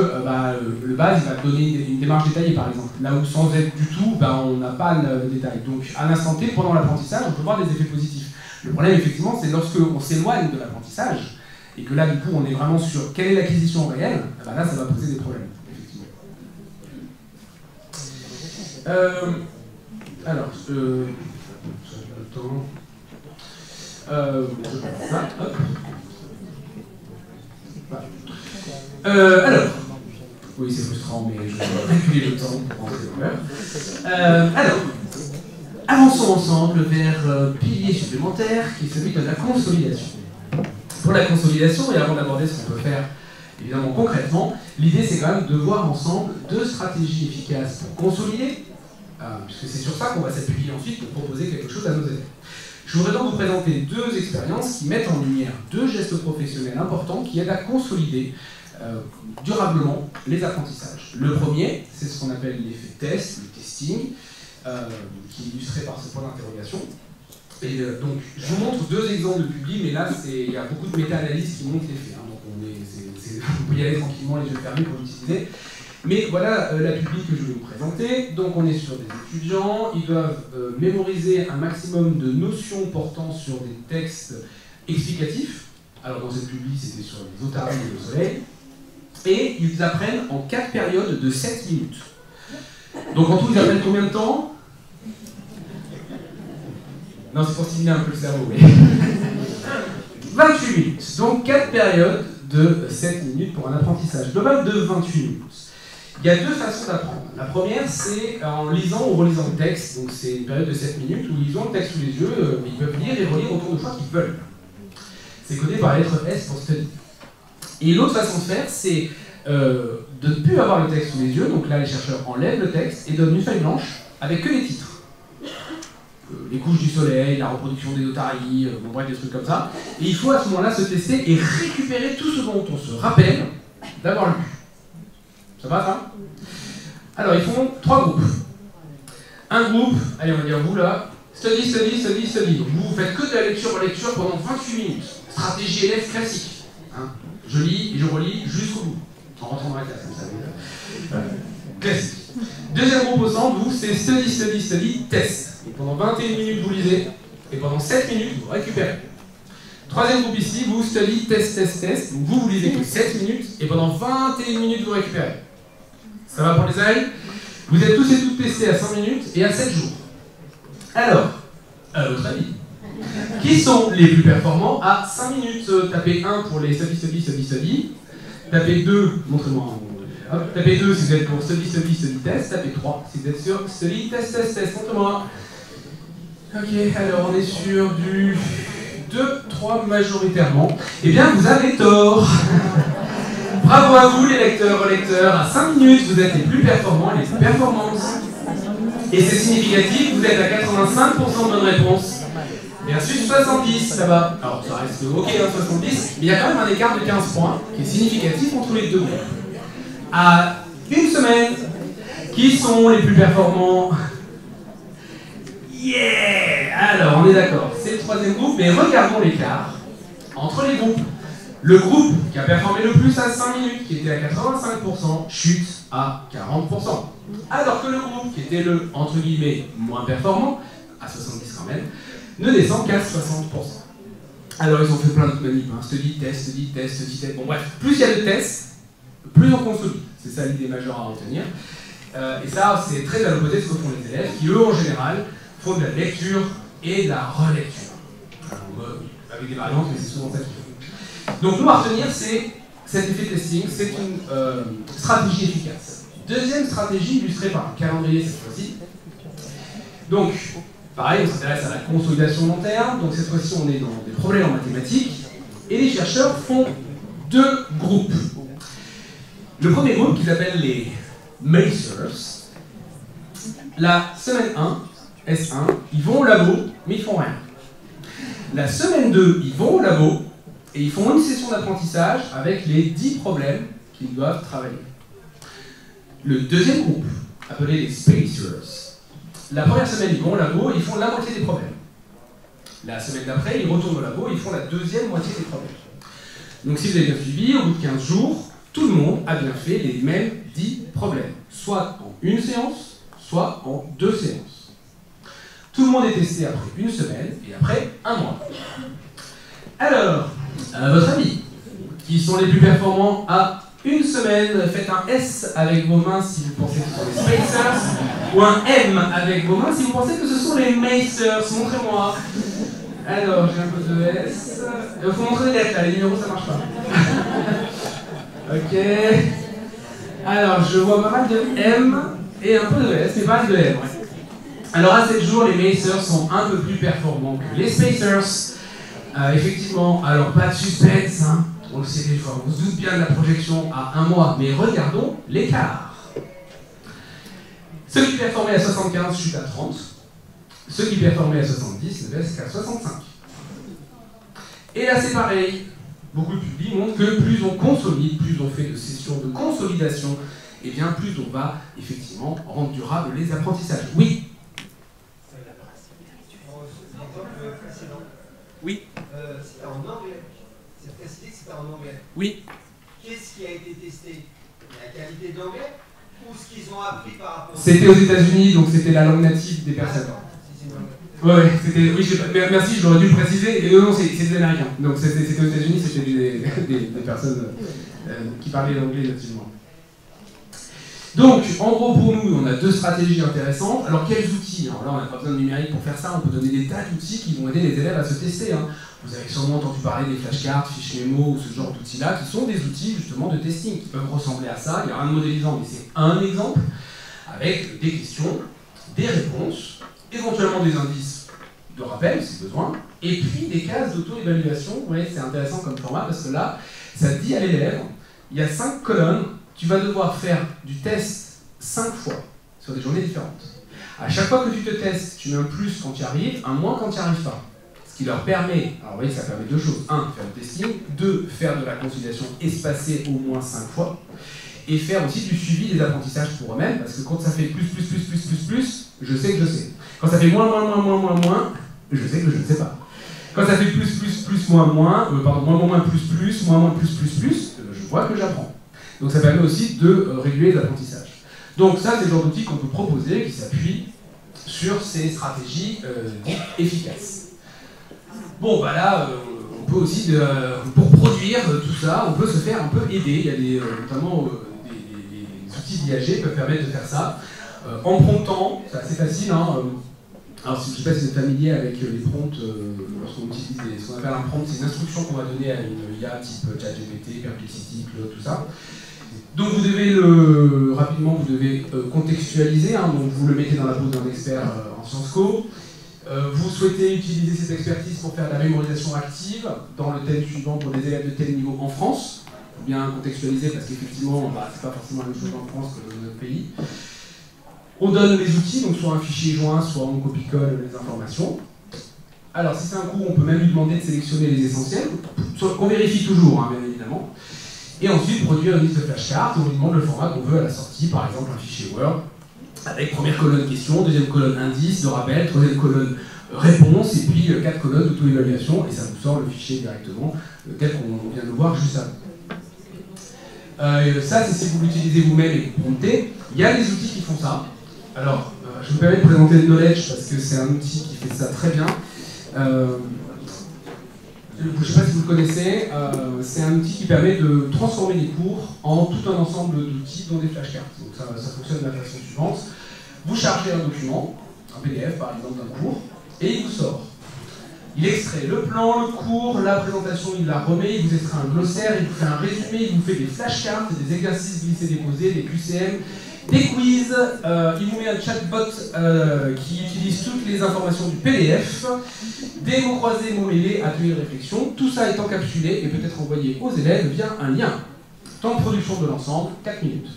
le base il va te donner une démarche détaillée par exemple. Là où sans aide du tout, on n'a pas le détail. Donc à l'instant T, pendant l'apprentissage, on peut voir des effets positifs. Le problème effectivement, c'est lorsque on s'éloigne de l'apprentissage, et que là du coup on est vraiment sur quelle est l'acquisition réelle, là ça va poser des problèmes, effectivement. Oui c'est frustrant, mais je vais reculer le temps pour rentrer dans l'heure. Avançons ensemble vers pilier supplémentaire qui est celui de la consolidation. Pour la consolidation, et avant d'aborder ce qu'on peut faire évidemment concrètement, l'idée c'est quand même de voir ensemble deux stratégies efficaces pour consolider, puisque c'est sur ça qu'on va s'appuyer ensuite pour proposer quelque chose à nos élèves. Je voudrais donc vous présenter deux expériences qui mettent en lumière deux gestes professionnels importants qui aident à consolider durablement les apprentissages. Le premier, c'est ce qu'on appelle l'effet test, le testing, qui est illustré par ce point d'interrogation. Et donc, je vous montre deux exemples de publis, mais là, il y a beaucoup de méta-analyses qui montrent l'effet. Donc, on peut y aller tranquillement, les yeux fermés pour l'utiliser. Mais voilà la publi que je vais vous présenter. Donc, on est sur des étudiants. Ils doivent mémoriser un maximum de notions portant sur des textes explicatifs. Alors, dans cette publi, c'était sur les otaries et le soleil. Et ils apprennent en 4 périodes de 7 minutes. Donc, en tout, ils apprennent combien de temps ? Non, c'est pour stimuler un peu le cerveau, oui. 28 minutes. Donc 4 périodes de 7 minutes pour un apprentissage global de 28 minutes. Il y a deux façons d'apprendre. La première, c'est en lisant ou relisant le texte. Donc c'est une période de 7 minutes où ils ont le texte sous les yeux, mais ils peuvent lire et relire autant de fois qu'ils veulent. C'est codé par la lettre S pour study. Et l'autre façon de faire, c'est de ne plus avoir le texte sous les yeux. Donc là, les chercheurs enlèvent le texte et donnent une feuille blanche avec que les titres. Les couches du soleil, la reproduction des otaries, bref, des trucs comme ça. Et il faut à ce moment-là se tester et récupérer tout ce dont on se rappelle d'avoir lu. Ça va, ça ? Alors, ils font 3 groupes. Un groupe, allez, on va dire vous là, study, study, study, study. Donc vous faites que de la lecture pendant 28 minutes. Stratégie élève classique. Je lis et je relis jusqu'au bout. En rentrant dans la classe, vous savez. Classique. Deuxième groupe au centre, vous, c'est study, study, study, test. Et pendant 21 minutes, vous lisez, et pendant 7 minutes, vous récupérez. Troisième groupe ici, vous, study, test, test, test. Donc vous lisez que 7 minutes, et pendant 21 minutes, vous récupérez. Ça va pour les oreilles ? Vous êtes tous et toutes testés à 5 minutes et à 7 jours. Alors, à votre avis, qui sont les plus performants à 5 minutes ? Tapez 1 pour les study, study, study, study. Tapez 2, montrez-moi. Hop, tapez 2 si vous êtes pour study, study, study, test. Tapez 3 si vous êtes sur study, test, test, test. Montrez-moi. Ok, alors on est sur du 2, 3 majoritairement. Eh bien, vous avez tort. Bravo à vous, les lecteurs, relecteurs. À 5 minutes, vous êtes les plus performants et les plus performantes. Et c'est significatif, vous êtes à 85% de bonnes réponses. Versus 70 là-bas. Alors, ça reste ok, 70, mais il y a quand même un écart de 15 points qui est significatif entre les deux groupes. À une semaine, qui sont les plus performants ? Yeah! Alors, on est d'accord, c'est le troisième groupe, mais regardons l'écart entre les groupes. Le groupe qui a performé le plus à 5 minutes, qui était à 85%, chute à 40%. Alors que le groupe qui était le, entre guillemets, moins performant, à 70 quand même, ne descend qu'à 60%. Alors, ils ont fait plein d'autres manips, study, test, study, test, study, test. Bon, bref, plus il y a de tests, plus on consolide. C'est ça l'idée majeure à retenir. Et ça, c'est très à l'opposé de ce que font les élèves, qui eux, en général, font de la lecture et de la relecture. Alors, avec des variantes, mais c'est souvent ça qu'ils font. Donc, nous, à retenir, c'est cet effet testing, c'est une stratégie efficace. Deuxième stratégie, illustrée par un calendrier cette fois-ci. Donc, pareil, on s'intéresse à la consolidation long terme. Donc, cette fois-ci, on est dans des problèmes en mathématiques. Et les chercheurs font 2 groupes. Le premier groupe, qui s'appelle les Macers, la semaine 1, S1, ils vont au labo, mais ils font rien. La semaine 2, ils vont au labo, et ils font une session d'apprentissage avec les 10 problèmes qu'ils doivent travailler. Le deuxième groupe, appelé les Spacers, la première semaine, ils vont au labo et ils font la moitié des problèmes. La semaine d'après, ils retournent au labo et ils font la deuxième moitié des problèmes. Donc si vous avez bien suivi, au bout de 15 jours, tout le monde a bien fait les mêmes 10 problèmes, soit en une séance, soit en 2 séances. Tout le monde est testé après une semaine et après un mois. Alors, à votre avis, qui sont les plus performants à une semaine? Faites un S avec vos mains si vous pensez que ce sont les spacers, ou un M avec vos mains si vous pensez que ce sont les macers. Montrez-moi. Alors, j'ai un peu de S. Il faut montrer les lettres là, les numéros ça marche pas. Ok. Alors, je vois pas mal de M et un peu de S, mais pas mal de M. Ouais. Alors, à 7 jours, les macers sont un peu plus performants que les spacers. Effectivement, alors pas de suspense, hein. On le sait des fois, on se doute bien de la projection à un mois, mais regardons l'écart. Ceux qui performaient à 75 chutent à 30, ceux qui performaient à 70 ne baissent qu'à 65. Et là c'est pareil, beaucoup de publics montrent que plus on consolide, plus on fait de sessions de consolidation, et bien plus on va effectivement rendre durable les apprentissages. Oui. Oui. C'était en anglais. C'est précisé que c'était en anglais. Oui. Qu'est-ce qui a été testé? La qualité d'anglais ou ce qu'ils ont appris par rapport à... C'était aux États-Unis, donc c'était la langue native des personnes. Ouais, c'était. Oui, merci, je l'aurais dû le préciser. Et non, c'est des Américains. Donc c'était aux États-Unis, c'était des personnes qui parlaient l'anglais nativement. Donc, en gros, pour nous, on a 2 stratégies intéressantes. Alors, quels outils? Alors là, on n'a pas besoin de numérique pour faire ça. On peut donner des tas d'outils qui vont aider les élèves à se tester. Hein. Vous avez sûrement entendu parler des flashcards, fiches mémo ou ce genre d'outils-là, qui sont des outils justement de testing, qui peuvent ressembler à ça. Il n'y a rien de modélisant, mais c'est un exemple, avec des questions, des réponses, éventuellement des indices de rappel si besoin, et puis des cases d'auto-évaluation. Vous voyez, c'est intéressant comme format parce que là, ça dit à l'élève, il y a 5 colonnes, tu vas devoir faire du test 5 fois sur des journées différentes. À chaque fois que tu te testes, tu mets un plus quand tu y arrives, un moins quand tu n'y arrives pas. Ce qui leur permet, alors vous voyez, ça permet 2 choses. 1, faire le testing. 2, faire de la consolidation espacée au moins 5 fois. Et faire aussi du suivi des apprentissages pour eux-mêmes, parce que quand ça fait plus, je sais que je sais. Quand ça fait moins, je sais que je ne sais pas. Quand ça fait plus, moins, je vois que j'apprends. Donc ça permet aussi de réguler les apprentissages. Donc ça, c'est le genre d'outil qu'on peut proposer qui s'appuie sur ces stratégies dites efficaces. Bon, bah là, on peut aussi, pour produire tout ça, on peut se faire un peu aider. Il y a notamment des outils d'IAG peuvent permettre de faire ça. En promptant, c'est assez facile. Hein, alors, je ne sais pas si vous êtes familier avec les prompts, lorsqu'on utilise ce qu'on appelle un prompt, c'est une instruction qu'on va donner à une IA type ChatGPT, Perplexity, Claude, tout ça. Donc vous devez rapidement, vous devez contextualiser, hein, donc vous le mettez dans la peau d'un expert en Sciences Co. Vous souhaitez utiliser cette expertise pour faire de la mémorisation active dans le thème suivant pour des élèves de tel niveau en France. Il faut bien contextualiser parce qu'effectivement, c'est pas forcément la même chose en France que dans notre pays. On donne les outils, donc soit un fichier joint, soit on copie-colle les informations. Alors si c'est un cours, on peut même lui demander de sélectionner les essentiels, qu'on vérifie toujours, hein, bien évidemment. Et ensuite produire une liste de flashcards, on lui demande le format qu'on veut à la sortie, par exemple un fichier Word, avec première colonne question, deuxième colonne indice de rappel, troisième colonne réponse, et puis 4 colonnes d'auto-évaluation, et ça nous sort le fichier directement, tel qu'on vient de voir juste avant. Ça, c'est si vous l'utilisez vous-même et que vous promptez. Il y a des outils qui font ça. Alors, je me permets de présenter le Knowledge parce que c'est un outil qui fait ça très bien. Je ne sais pas si vous le connaissez, c'est un outil qui permet de transformer les cours en tout un ensemble d'outils, dont des flashcards. Donc ça fonctionne de la façon suivante. Vous chargez un document, un PDF par exemple d'un cours, et il vous sort. Il extrait le plan, le cours, la présentation, il la remet, il vous extrait un glossaire, il vous fait un résumé, il vous fait des flashcards, des exercices glissés-déposés, des QCM, des quiz, il vous met un chatbot qui utilise toutes les informations du PDF, des mots croisés, mots mêlés, ateliers de réflexion, tout ça est encapsulé et peut être envoyé aux élèves via un lien. Temps de production de l'ensemble, 4 minutes,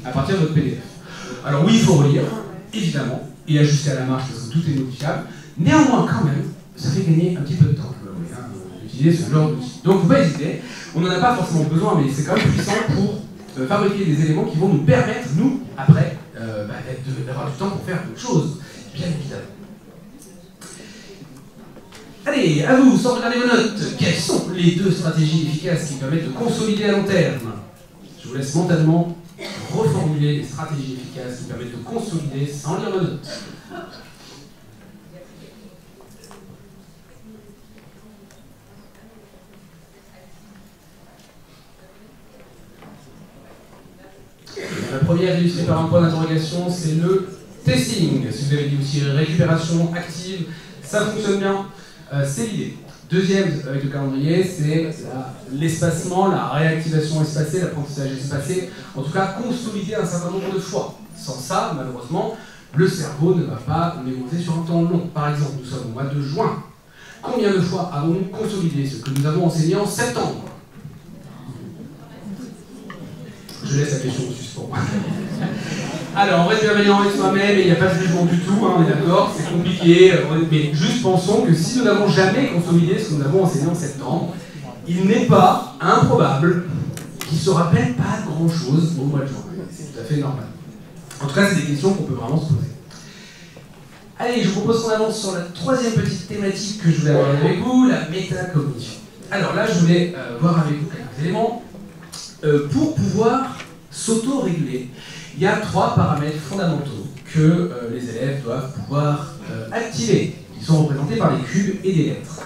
à partir de votre PDF. Alors oui, il faut relire, évidemment, et ajuster à la marge parce que tout est modifiable, néanmoins quand même, ça fait gagner un petit peu de temps d'utiliser ce genre d'outil. Donc faut pas hésiter, on n'en a pas forcément besoin, mais c'est quand même puissant pour fabriquer des éléments qui vont nous permettre, nous, après, d'avoir du temps pour faire d'autres choses, bien évidemment. Allez, à vous, sans regarder vos notes, quelles sont les 2 stratégies efficaces qui permettent de consolider à long terme? Je Je vous laisse mentalement reformuler des stratégies efficaces qui permettent de consolider sans lire vos notes. La première illustrée par un point d'interrogation, c'est le testing. Si vous avez dit aussi récupération active, ça fonctionne bien, c'est l'idée. Deuxième, avec le calendrier, c'est l'espacement, la réactivation espacée, l'apprentissage espacé, en tout cas consolider un certain nombre de fois. Sans ça, malheureusement, le cerveau ne va pas mémoriser sur un temps long. Par exemple, nous sommes au mois de juin. Combien de fois avons-nous consolidé ce que nous avons enseigné en septembre? Je laisse la question en suspens. Alors, on reste bienveillant avec soi-même et il n'y a pas de jugement du tout, hein, on est d'accord, c'est compliqué, mais juste pensons que si nous n'avons jamais consolidé ce que nous avons enseigné en septembre, il n'est pas improbable qu'il ne se rappelle pas de grand-chose au mois de juin. C'est tout à fait normal. En tout cas, c'est des questions qu'on peut vraiment se poser. Allez, je vous propose qu'on avance sur la troisième petite thématique que je voulais avoir avec vous, la métacognition. Alors là, je voulais voir avec vous quelques éléments. Pour pouvoir s'auto-réguler, il y a 3 paramètres fondamentaux que les élèves doivent pouvoir activer. Ils sont représentés par les cubes et des lettres.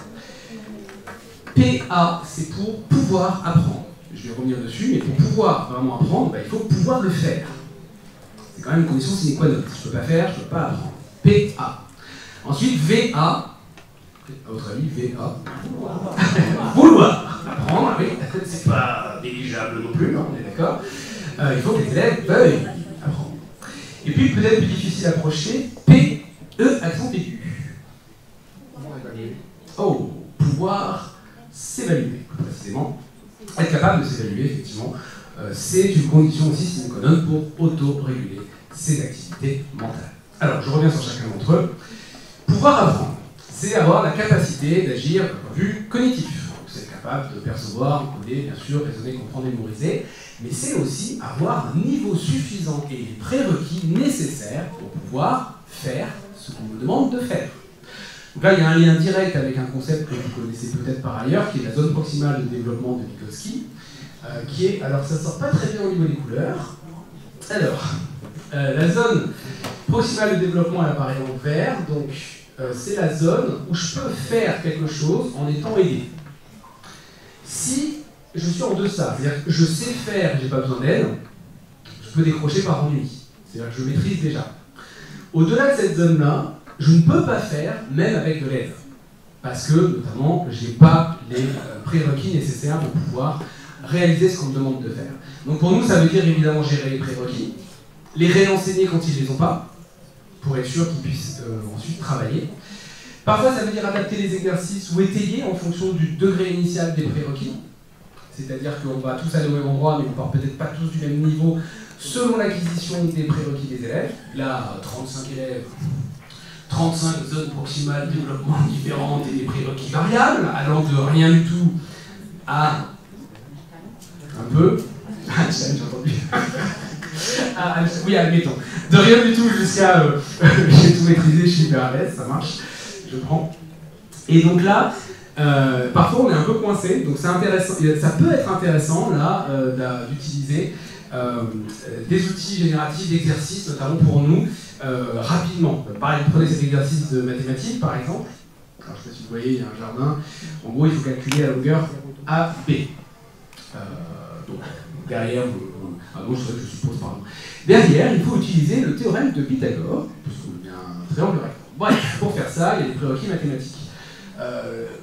PA, c'est pour pouvoir apprendre. Je vais revenir dessus, mais pour pouvoir vraiment apprendre, il faut pouvoir le faire. C'est quand même une condition sine qua non. Si je ne peux pas faire, je ne peux pas apprendre. PA. Ensuite, VA. À votre avis, VA. Vouloir apprendre, oui, c'est pas négligeable non plus, non, on est d'accord. Il faut que les élèves veuillent apprendre. Et puis, peut-être plus difficile à approcher, P, E, accent aigu. Oh, pouvoir s'évaluer, précisément. Être capable de s'évaluer, effectivement, c'est une condition aussi sine qua non pour auto-réguler ses activités mentales. Alors, je reviens sur chacun d'entre eux. Pouvoir apprendre, c'est avoir la capacité d'agir d'un point de vue cognitif. C'est capable de percevoir, encoder, bien sûr, raisonner, comprendre, mémoriser, mais c'est aussi avoir un niveau suffisant et les prérequis nécessaires pour pouvoir faire ce qu'on nous demande de faire. Donc là, il y a un lien direct avec un concept que vous connaissez peut-être par ailleurs, qui est la zone proximale de développement de Vygotsky, qui est, alors ça ne sort pas très bien au niveau des couleurs. Alors, la zone proximale de développement, elle apparaît en vert, donc c'est la zone où je peux faire quelque chose en étant aidé. Si je suis en deçà, c'est-à-dire que je sais faire et je n'ai pas besoin d'aide, je peux décrocher par ennui. C'est-à-dire que je maîtrise déjà. Au-delà de cette zone-là, je ne peux pas faire, même avec de l'aide. Parce que, notamment, je n'ai pas les prérequis nécessaires pour pouvoir réaliser ce qu'on me demande de faire. Donc pour nous, ça veut dire évidemment gérer les prérequis, les réenseigner quand ils ne les ont pas, pour être sûr qu'ils puissent ensuite travailler. Parfois, ça veut dire adapter les exercices ou étayer en fonction du degré initial des prérequis. C'est-à-dire qu'on va tous aller au même endroit, mais on part peut-être pas tous du même niveau selon l'acquisition des prérequis des élèves. Là, 35 élèves, 35 zones proximales de développement différentes et des prérequis variables, allant de rien du tout à un peu. J'ai entendu. Oui, admettons. De rien du tout jusqu'à j'ai tout maîtrisé, je suis hyper à l'aise, ça marche, je prends. Et donc là, parfois on est un peu coincé, donc c'est intéressant, ça peut être intéressant là d'utiliser des outils génératifs d'exercices, notamment pour nous, rapidement. Pareil, prenez cet exercice de mathématiques par exemple. Alors, je ne sais pas si vous voyez, il y a un jardin. En gros, il faut calculer la longueur AB. Donc, derrière, à gauche, je suppose, pardon. Derrière, il faut utiliser le théorème de Pythagore, puisqu'on a un triangle rectangle. Bref, pour faire ça, il y a des prérequis mathématiques.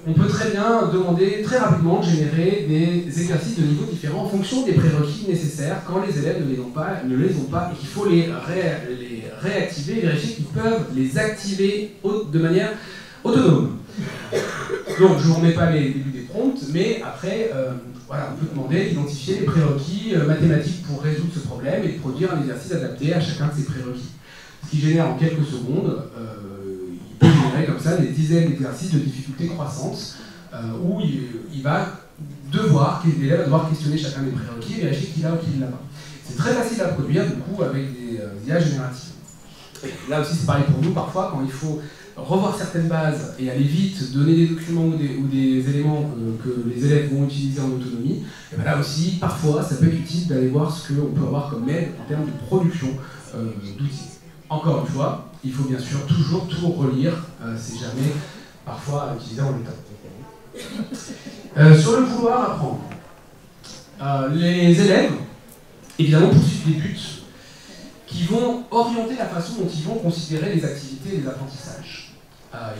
On peut très bien demander très rapidement de générer des exercices de niveaux différents en fonction des prérequis nécessaires quand les élèves ne les ont pas et qu'il faut les réactiver, vérifier qu'ils peuvent les activer de manière autonome. Donc je ne vous remets pas les débuts des prompts, mais après, voilà, on peut demander d'identifier les prérequis mathématiques pour résoudre ce problème et de produire un exercice adapté à chacun de ces prérequis. Ce qui génère en quelques secondes, il peut générer comme ça des dizaines d'exercices de difficulté croissante où il va devoir, l'élève va devoir questionner chacun des prérequis et vérifier qu'il a ou qu'il ne l'a pas. C'est très facile à produire du coup avec des IA génératives. Et là aussi c'est pareil pour nous, parfois quand il faut revoir certaines bases et aller vite, donner des documents ou des éléments que les élèves vont utiliser en autonomie, Là aussi, parfois, ça peut être utile d'aller voir ce qu'on peut avoir comme aide en termes de production d'outils. Encore une fois, il faut bien sûr toujours tout relire, c'est jamais parfois utilisé en l'état. Sur le vouloir apprendre, les élèves, évidemment, poursuivent des buts qui vont orienter la façon dont ils vont considérer les activités et les apprentissages.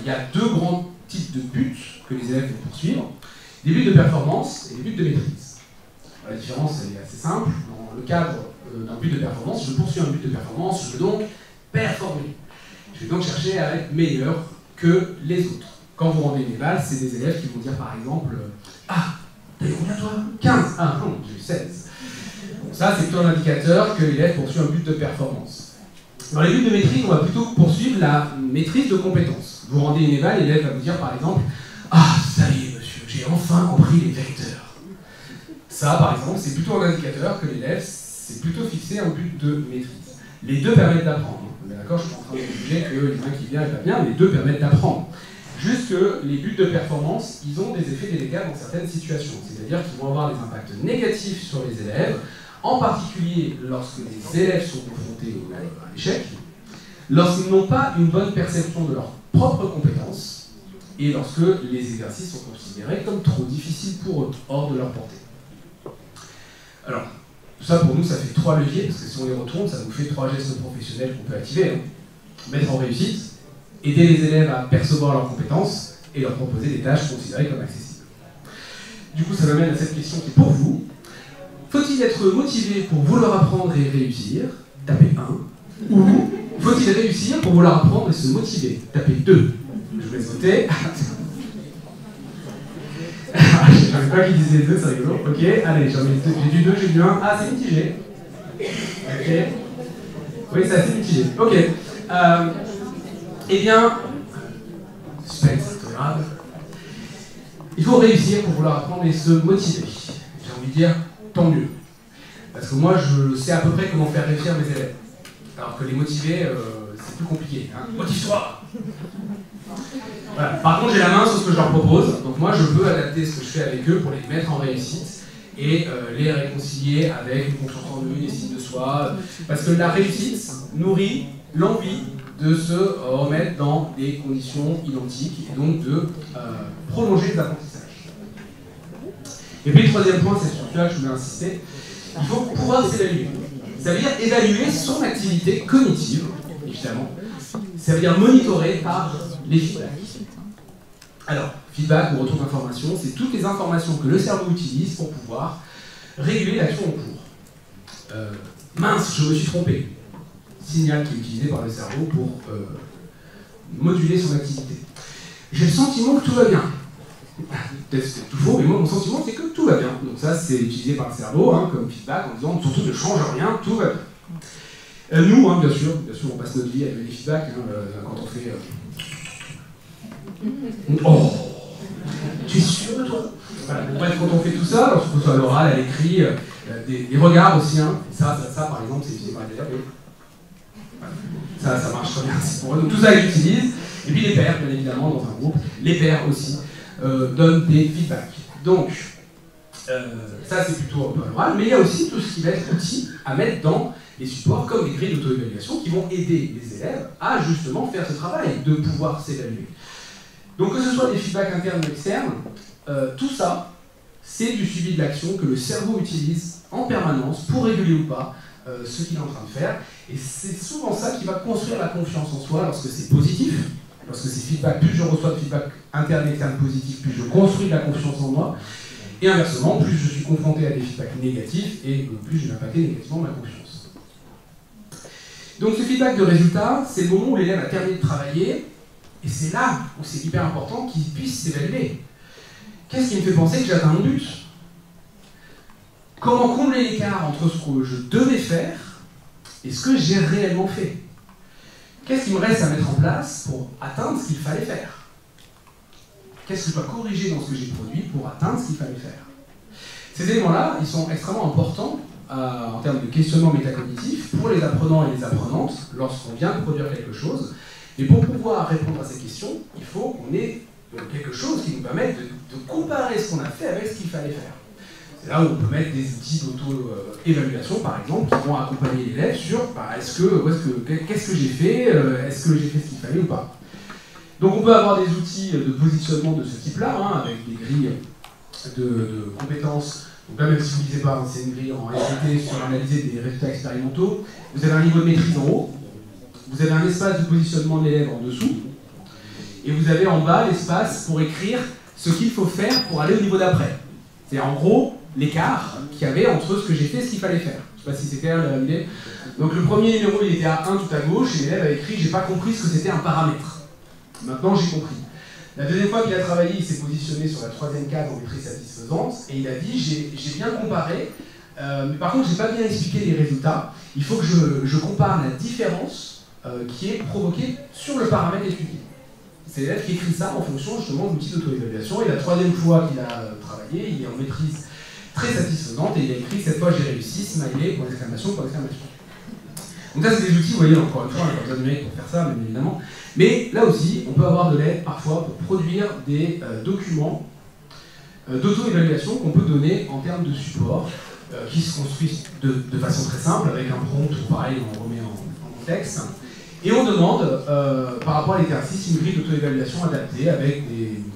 Il y a deux grands types de buts que les élèves vont poursuivre, des buts de performance et des buts de maîtrise. La différence est assez simple. Dans le cadre d'un but de performance, je poursuis un but de performance, je veux donc performer. Je vais donc chercher à être meilleur que les autres. Quand vous rendez une éval, c'est des élèves qui vont dire par exemple « Ah, t'as eu combien toi 15 Ah non, j'ai eu 16 ». Donc ça, c'est plutôt un indicateur que l'élève poursuit un but de performance. Dans les buts de maîtrise, on va plutôt poursuivre la maîtrise de compétences. Vous rendez une éval, l'élève va vous dire par exemple « Ah, ça y est monsieur, j'ai enfin compris les vecteurs ». Ça, par exemple, c'est plutôt un indicateur que l'élève s'est plutôt fixé un but de maîtrise. Les deux permettent d'apprendre. D'accord, je suis en train de juger qu'il y en a un qui vient et pas bien, mais les deux permettent d'apprendre. Juste que les buts de performance, ils ont des effets délétères dans certaines situations. C'est-à-dire qu'ils vont avoir des impacts négatifs sur les élèves, en particulier lorsque les élèves sont confrontés à l'échec, lorsqu'ils n'ont pas une bonne perception de leurs propres compétences, et lorsque les exercices sont considérés comme trop difficiles pour eux, hors de leur portée. Alors, tout ça pour nous, ça fait 3 leviers, parce que si on les retourne, ça nous fait 3 gestes professionnels qu'on peut activer. Hein. Mettre en réussite, aider les élèves à percevoir leurs compétences et leur proposer des tâches considérées comme accessibles. Du coup, ça m'amène à cette question qui est pour vous. Faut-il être motivé pour vouloir apprendre et réussir? Tapez 1. Ou faut-il réussir pour vouloir apprendre et se motiver? Tapez 2. Je vous laisse voter. Je savais pas qui disait 2, c'est rigolo. Ok, allez, j'ai du 2, j'ai du 1. Ah, c'est mitigé. Ok. Oui, c'est assez mitigé. Ok. Eh bien, suspense grave. Il faut réussir pour vouloir apprendre et se motiver. J'ai envie de dire, tant mieux. Parce que moi, je sais à peu près comment faire réussir mes élèves. Alors que les motiver, c'est plus compliqué. Hein. Motive-toi! Voilà. Par contre, j'ai la main sur ce que je leur propose. Donc moi, je peux adapter ce que je fais avec eux pour les mettre en réussite et les réconcilier avec une confiance en eux, une estime de soi. Parce que la réussite nourrit l'envie de se remettre dans des conditions identiques et donc de prolonger les apprentissages. Et puis le troisième point, c'est sur ça que je voulais insister, il faut pouvoir s'évaluer. Ça veut dire évaluer son activité cognitive, évidemment. Ça veut dire monitorer par les feedbacks. Alors, feedback ou retour d'information, c'est toutes les informations que le cerveau utilise pour pouvoir réguler l'action en cours. Mince, je me suis trompé. Signal qui est utilisé par le cerveau pour moduler son activité. J'ai le sentiment que tout va bien. Peut-être que c'est tout faux, mais moi mon sentiment c'est que tout va bien. Donc ça c'est utilisé par le cerveau hein, comme feedback en disant surtout ne change rien, tout va bien. Nous, hein, bien sûr, on passe notre vie avec les feedbacks hein, quand on fait. Oh, tu es sûr de toi? Voilà. Bref, quand on fait tout ça, lorsqu'on soit à l'oral, à l'écrit, des regards aussi. Hein, ça par exemple c'est utilisé par les élèves. Ça marche très bien, c'est pour eux. Donc tout ça, ils utilisent. Et puis les pairs, bien évidemment, dans un groupe, les pairs aussi donnent des feedbacks. Donc, ça c'est plutôt un peu à l'oral, mais il y a aussi tout ce qui va être outil à mettre dans les supports comme les grilles d'auto-évaluation qui vont aider les élèves à justement faire ce travail, de pouvoir s'évaluer. Donc que ce soit des feedbacks internes ou externes, tout ça, c'est du suivi de l'action que le cerveau utilise en permanence pour réguler ou pas ce qu'il est en train de faire. Et c'est souvent ça qui va construire la confiance en soi lorsque c'est positif, lorsque c'est feedback, plus je reçois de feedback interne et externe positif, plus je construis de la confiance en moi. Et inversement, plus je suis confronté à des feedbacks négatifs et plus je vais impacter négativement ma confiance. Donc ce feedback de résultat, c'est le moment où l'élève a terminé de travailler et c'est là où c'est hyper important qu'il puisse s'évaluer. Qu'est-ce qui me fait penser que j'ai atteint mon but? Comment combler l'écart entre ce que je devais faire et ce que j'ai réellement fait? Qu'est-ce qu'il me reste à mettre en place pour atteindre ce qu'il fallait faire? Qu'est-ce que je dois corriger dans ce que j'ai produit pour atteindre ce qu'il fallait faire? Ces éléments-là, ils sont extrêmement importants en termes de questionnement métacognitif pour les apprenants et les apprenantes lorsqu'on vient de produire quelque chose. Et pour pouvoir répondre à ces questions, il faut qu'on ait quelque chose qui nous permette de comparer ce qu'on a fait avec ce qu'il fallait faire. C'est là où on peut mettre des outils d'auto-évaluation, par exemple, qui vont accompagner l'élève sur qu'est-ce que j'ai fait, est-ce que j'ai fait ce qu'il fallait ou pas. Donc on peut avoir des outils de positionnement de ce type-là, hein, avec des grilles de compétences. Donc là, même si vous ne lisez pas, c'est une grille en SVT sur analyser des résultats expérimentaux. Vous avez un niveau de maîtrise en haut, vous avez un espace de positionnement de l'élève en dessous, et vous avez en bas l'espace pour écrire ce qu'il faut faire pour aller au niveau d'après. C'est en gros l'écart qu'il y avait entre ce que j'ai fait et ce qu'il fallait faire. Je ne sais pas si c'est clair l'idée. Donc le premier numéro, il était à 1 tout à gauche, et l'élève a écrit « j'ai pas compris ce que c'était un paramètre ». Maintenant j'ai compris. La deuxième fois qu'il a travaillé, il s'est positionné sur la troisième case en maîtrise satisfaisante, et il a dit j'ai bien comparé, mais par contre j'ai pas bien expliqué les résultats. Il faut que je compare la différence qui est provoquée sur le paramètre étudié. C'est l'élève qui écrit ça en fonction justement de l'outil d'auto-évaluation, et la troisième fois qu'il a travaillé, il est en maîtrise très satisfaisante, et il a écrit cette fois j'ai réussi, smiley, point d'exclamation, point d'exclamation. Donc ça c'est des outils, vous voyez, encore une fois, on n'a pas besoin de numérique pour faire ça, bien évidemment. Mais là aussi, on peut avoir de l'aide parfois pour produire des documents d'auto-évaluation qu'on peut donner en termes de support, qui se construisent de façon très simple, avec un prompt, ou pareil, on remet en contexte. Et on demande, par rapport à l'exercice, une grille d'auto-évaluation adaptée, avec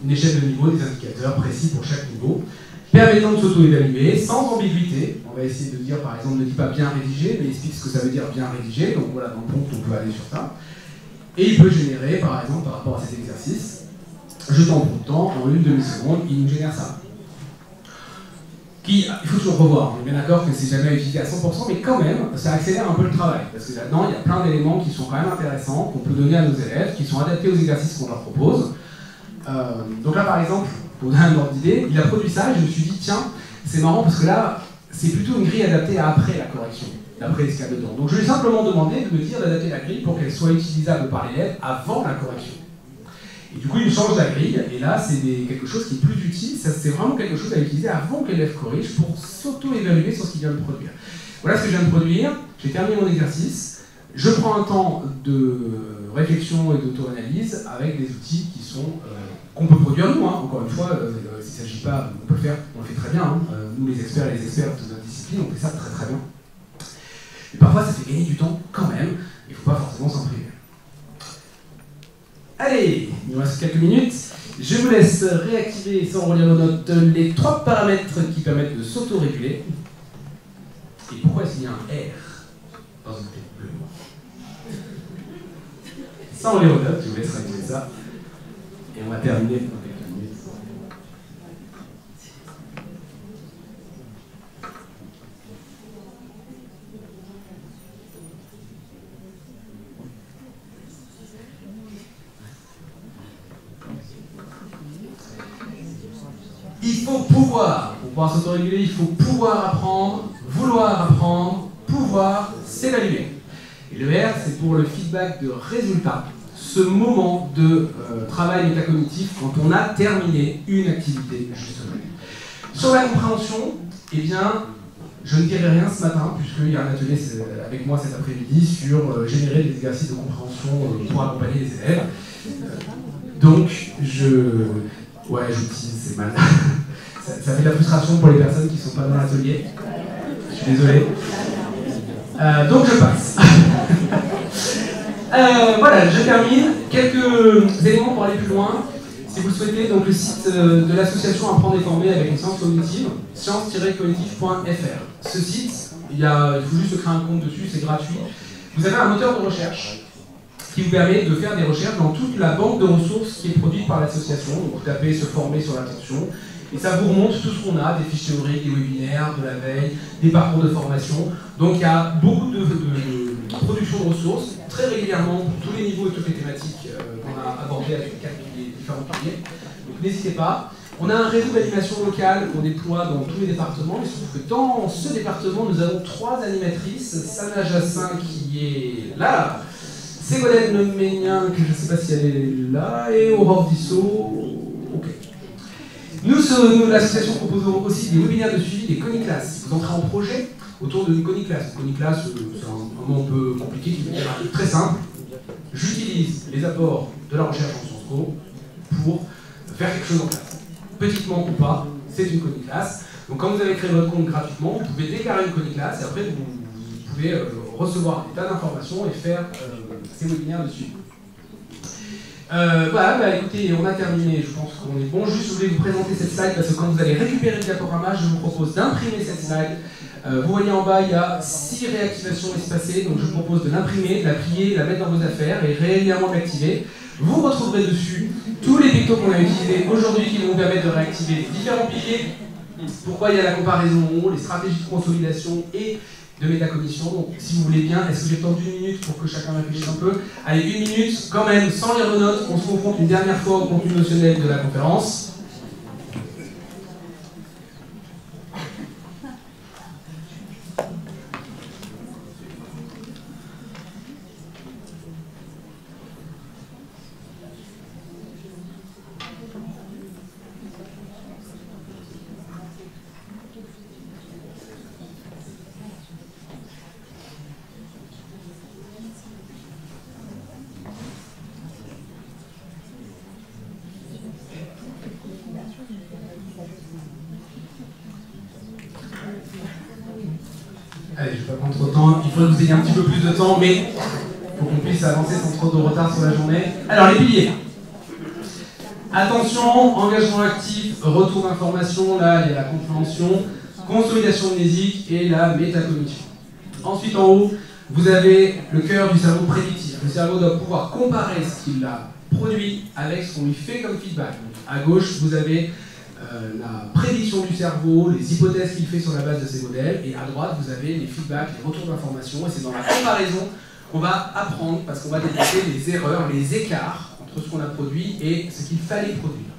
une échelle de niveau, des indicateurs précis pour chaque niveau, permettant de s'auto-évaluer sans ambiguïté. On va essayer de dire, par exemple, ne dis pas bien rédigé, mais explique ce que ça veut dire bien rédigé. Donc voilà, dans le prompt, on peut aller sur ça. Et il peut générer, par exemple, par rapport à cet exercice, je t'en promptant, en une demi-seconde, il nous génère ça. Il faut toujours revoir, on est bien d'accord que c'est jamais utilisé à 100%, mais quand même, ça accélère un peu le travail, parce que là-dedans, il y a plein d'éléments qui sont quand même intéressants, qu'on peut donner à nos élèves, qui sont adaptés aux exercices qu'on leur propose. Donc là, par exemple, pour donner un ordre d'idée, il a produit ça, et je me suis dit, tiens, c'est marrant, parce que là, c'est plutôt une grille adaptée à après la correction, d'après ce qu'il y a dedans. Donc je lui ai simplement demandé de me dire d'adapter la grille pour qu'elle soit utilisable par l'élève avant la correction. Et du coup, il change la grille, et là, c'est quelque chose qui est plus utile. C'est vraiment quelque chose à utiliser avant que l'élève corrige pour s'auto-évaluer sur ce qu'il vient de produire. Voilà ce que je viens de produire. J'ai terminé mon exercice. Je prends un temps de réflexion et d'auto-analyse avec des outils qui sont qu'on peut produire nous. Hein. Encore une fois, s'il ne s'agit pas, on peut le faire, on le fait très bien. Hein. Nous, les experts de notre discipline, on fait ça très très bien. Et parfois, ça fait gagner du temps quand même. Il ne faut pas forcément s'en priver. Allez, il nous reste quelques minutes. Je vous laisse réactiver, sans relire nos notes, les 3 paramètres qui permettent de s'auto-réguler. Et pourquoi est-ce qu'il y a un R dans une clé bleue? Sans relire nos notes, je vous laisse réactiver ça. Et on va terminer dans quelques minutes. Il faut pouvoir, pour pouvoir s'autoréguler, il faut pouvoir apprendre, vouloir apprendre, pouvoir s'évaluer. Et le R, c'est pour le feedback de résultat, ce moment de travail métacognitif quand on a terminé une activité, justement. Sur la compréhension, eh bien, je ne dirai rien ce matin, puisqu'il y a un atelier avec moi cet après-midi sur générer des exercices de compréhension pour accompagner les élèves. Donc, ouais, j'utilise, c'est mal. ça fait de la frustration pour les personnes qui ne sont pas dans l'atelier. Je suis désolé. Donc je passe. Voilà, je termine. Quelques éléments pour aller plus loin. Si vous le souhaitez, donc le site de l'association Apprendre et Former avec une science cognitive, science-cognitive.fr. Ce site, il faut juste créer un compte dessus, c'est gratuit. Vous avez un moteur de recherche qui vous permet de faire des recherches dans toute la banque de ressources qui est produite par l'association. Donc vous tapez se former sur l'attention et ça vous remonte tout ce qu'on a, des fiches théoriques, des webinaires, de la veille, des parcours de formation. Donc il y a beaucoup de production de ressources, très régulièrement pour tous les niveaux et toutes les thématiques qu'on a abordées avec les différents piliers. Donc n'hésitez pas. On a un réseau d'animation locale qu'on déploie dans tous les départements. Il se trouve que dans ce département, nous avons 3 animatrices. Sana Jassin qui est là. Ségolène Le Ménien, que je ne sais pas si elle est là, et Aurore Dissot. Ok. Nous, l'association, proposons aussi des webinaires de suivi des coniclasses. Vous entrez en projet autour d'une coniclasse. Une coniclasse, c'est un mot un peu compliqué qui veut dire un truc très simple. J'utilise les apports de la recherche en Sciences Po pour faire quelque chose en classe. Petitement ou pas, c'est une coniclasse. Donc quand vous avez créé votre compte gratuitement, vous pouvez déclarer une conneclass et après vous pouvez recevoir des tas d'informations et faire ces webinaires dessus. Voilà, bah, écoutez, on a terminé, je pense qu'on est bon. Juste, je voulais vous présenter cette slide parce que quand vous allez récupérer le diaporama, je vous propose d'imprimer cette slide. Vous voyez en bas, il y a 6 réactivations espacées, donc je vous propose de l'imprimer, de la plier, de la mettre dans vos affaires et régulièrement de l'activer. Vous retrouverez dessus tous les pictos qu'on a utilisés aujourd'hui qui vont vous permettre de réactiver différents piliers. Pourquoi il y a la comparaison, les stratégies de consolidation et de métacognition. Donc si vous voulez bien, est-ce que j'ai le temps d'1 minute pour que chacun réfléchisse un peu? Allez, 1 minute, quand même, sans lire vos notes, on se confronte une dernière fois au contenu notionnel de la conférence. Allez, je ne vais pas prendre trop de temps, il faut que vous ayez un petit peu plus de temps, mais il faut qu'on puisse avancer sans trop de retard sur la journée. Alors, les piliers. Attention, engagement actif, retour d'information, là, il y a la compréhension, consolidation mnésique et la métacognition. Ensuite, en haut, vous avez le cœur du cerveau prédictif. Le cerveau doit pouvoir comparer ce qu'il a produit avec ce qu'on lui fait comme feedback. Donc, à gauche, vous avez la prédiction du cerveau, les hypothèses qu'il fait sur la base de ces modèles, et à droite vous avez les feedbacks, les retours d'informations, et c'est dans la comparaison qu'on va apprendre, parce qu'on va détecter les erreurs, les écarts entre ce qu'on a produit et ce qu'il fallait produire.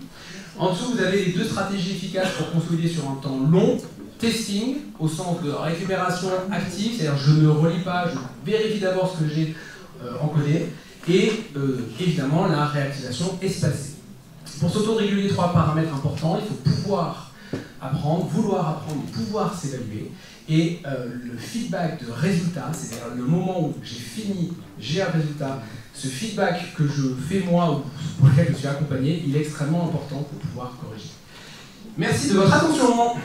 En dessous, vous avez les 2 stratégies efficaces pour consolider sur un temps long. Testing, au sens de récupération active, c'est-à-dire je ne relis pas, je vérifie d'abord ce que j'ai encodé, et évidemment la réactivation espacée. Pour s'auto-réguler 3 paramètres importants, il faut pouvoir apprendre, vouloir apprendre, pouvoir s'évaluer. Et le feedback de résultat, c'est-à-dire le moment où j'ai fini, j'ai un résultat, ce feedback que je fais moi ou pour lequel je suis accompagné, il est extrêmement important pour pouvoir corriger. Merci de votre attention.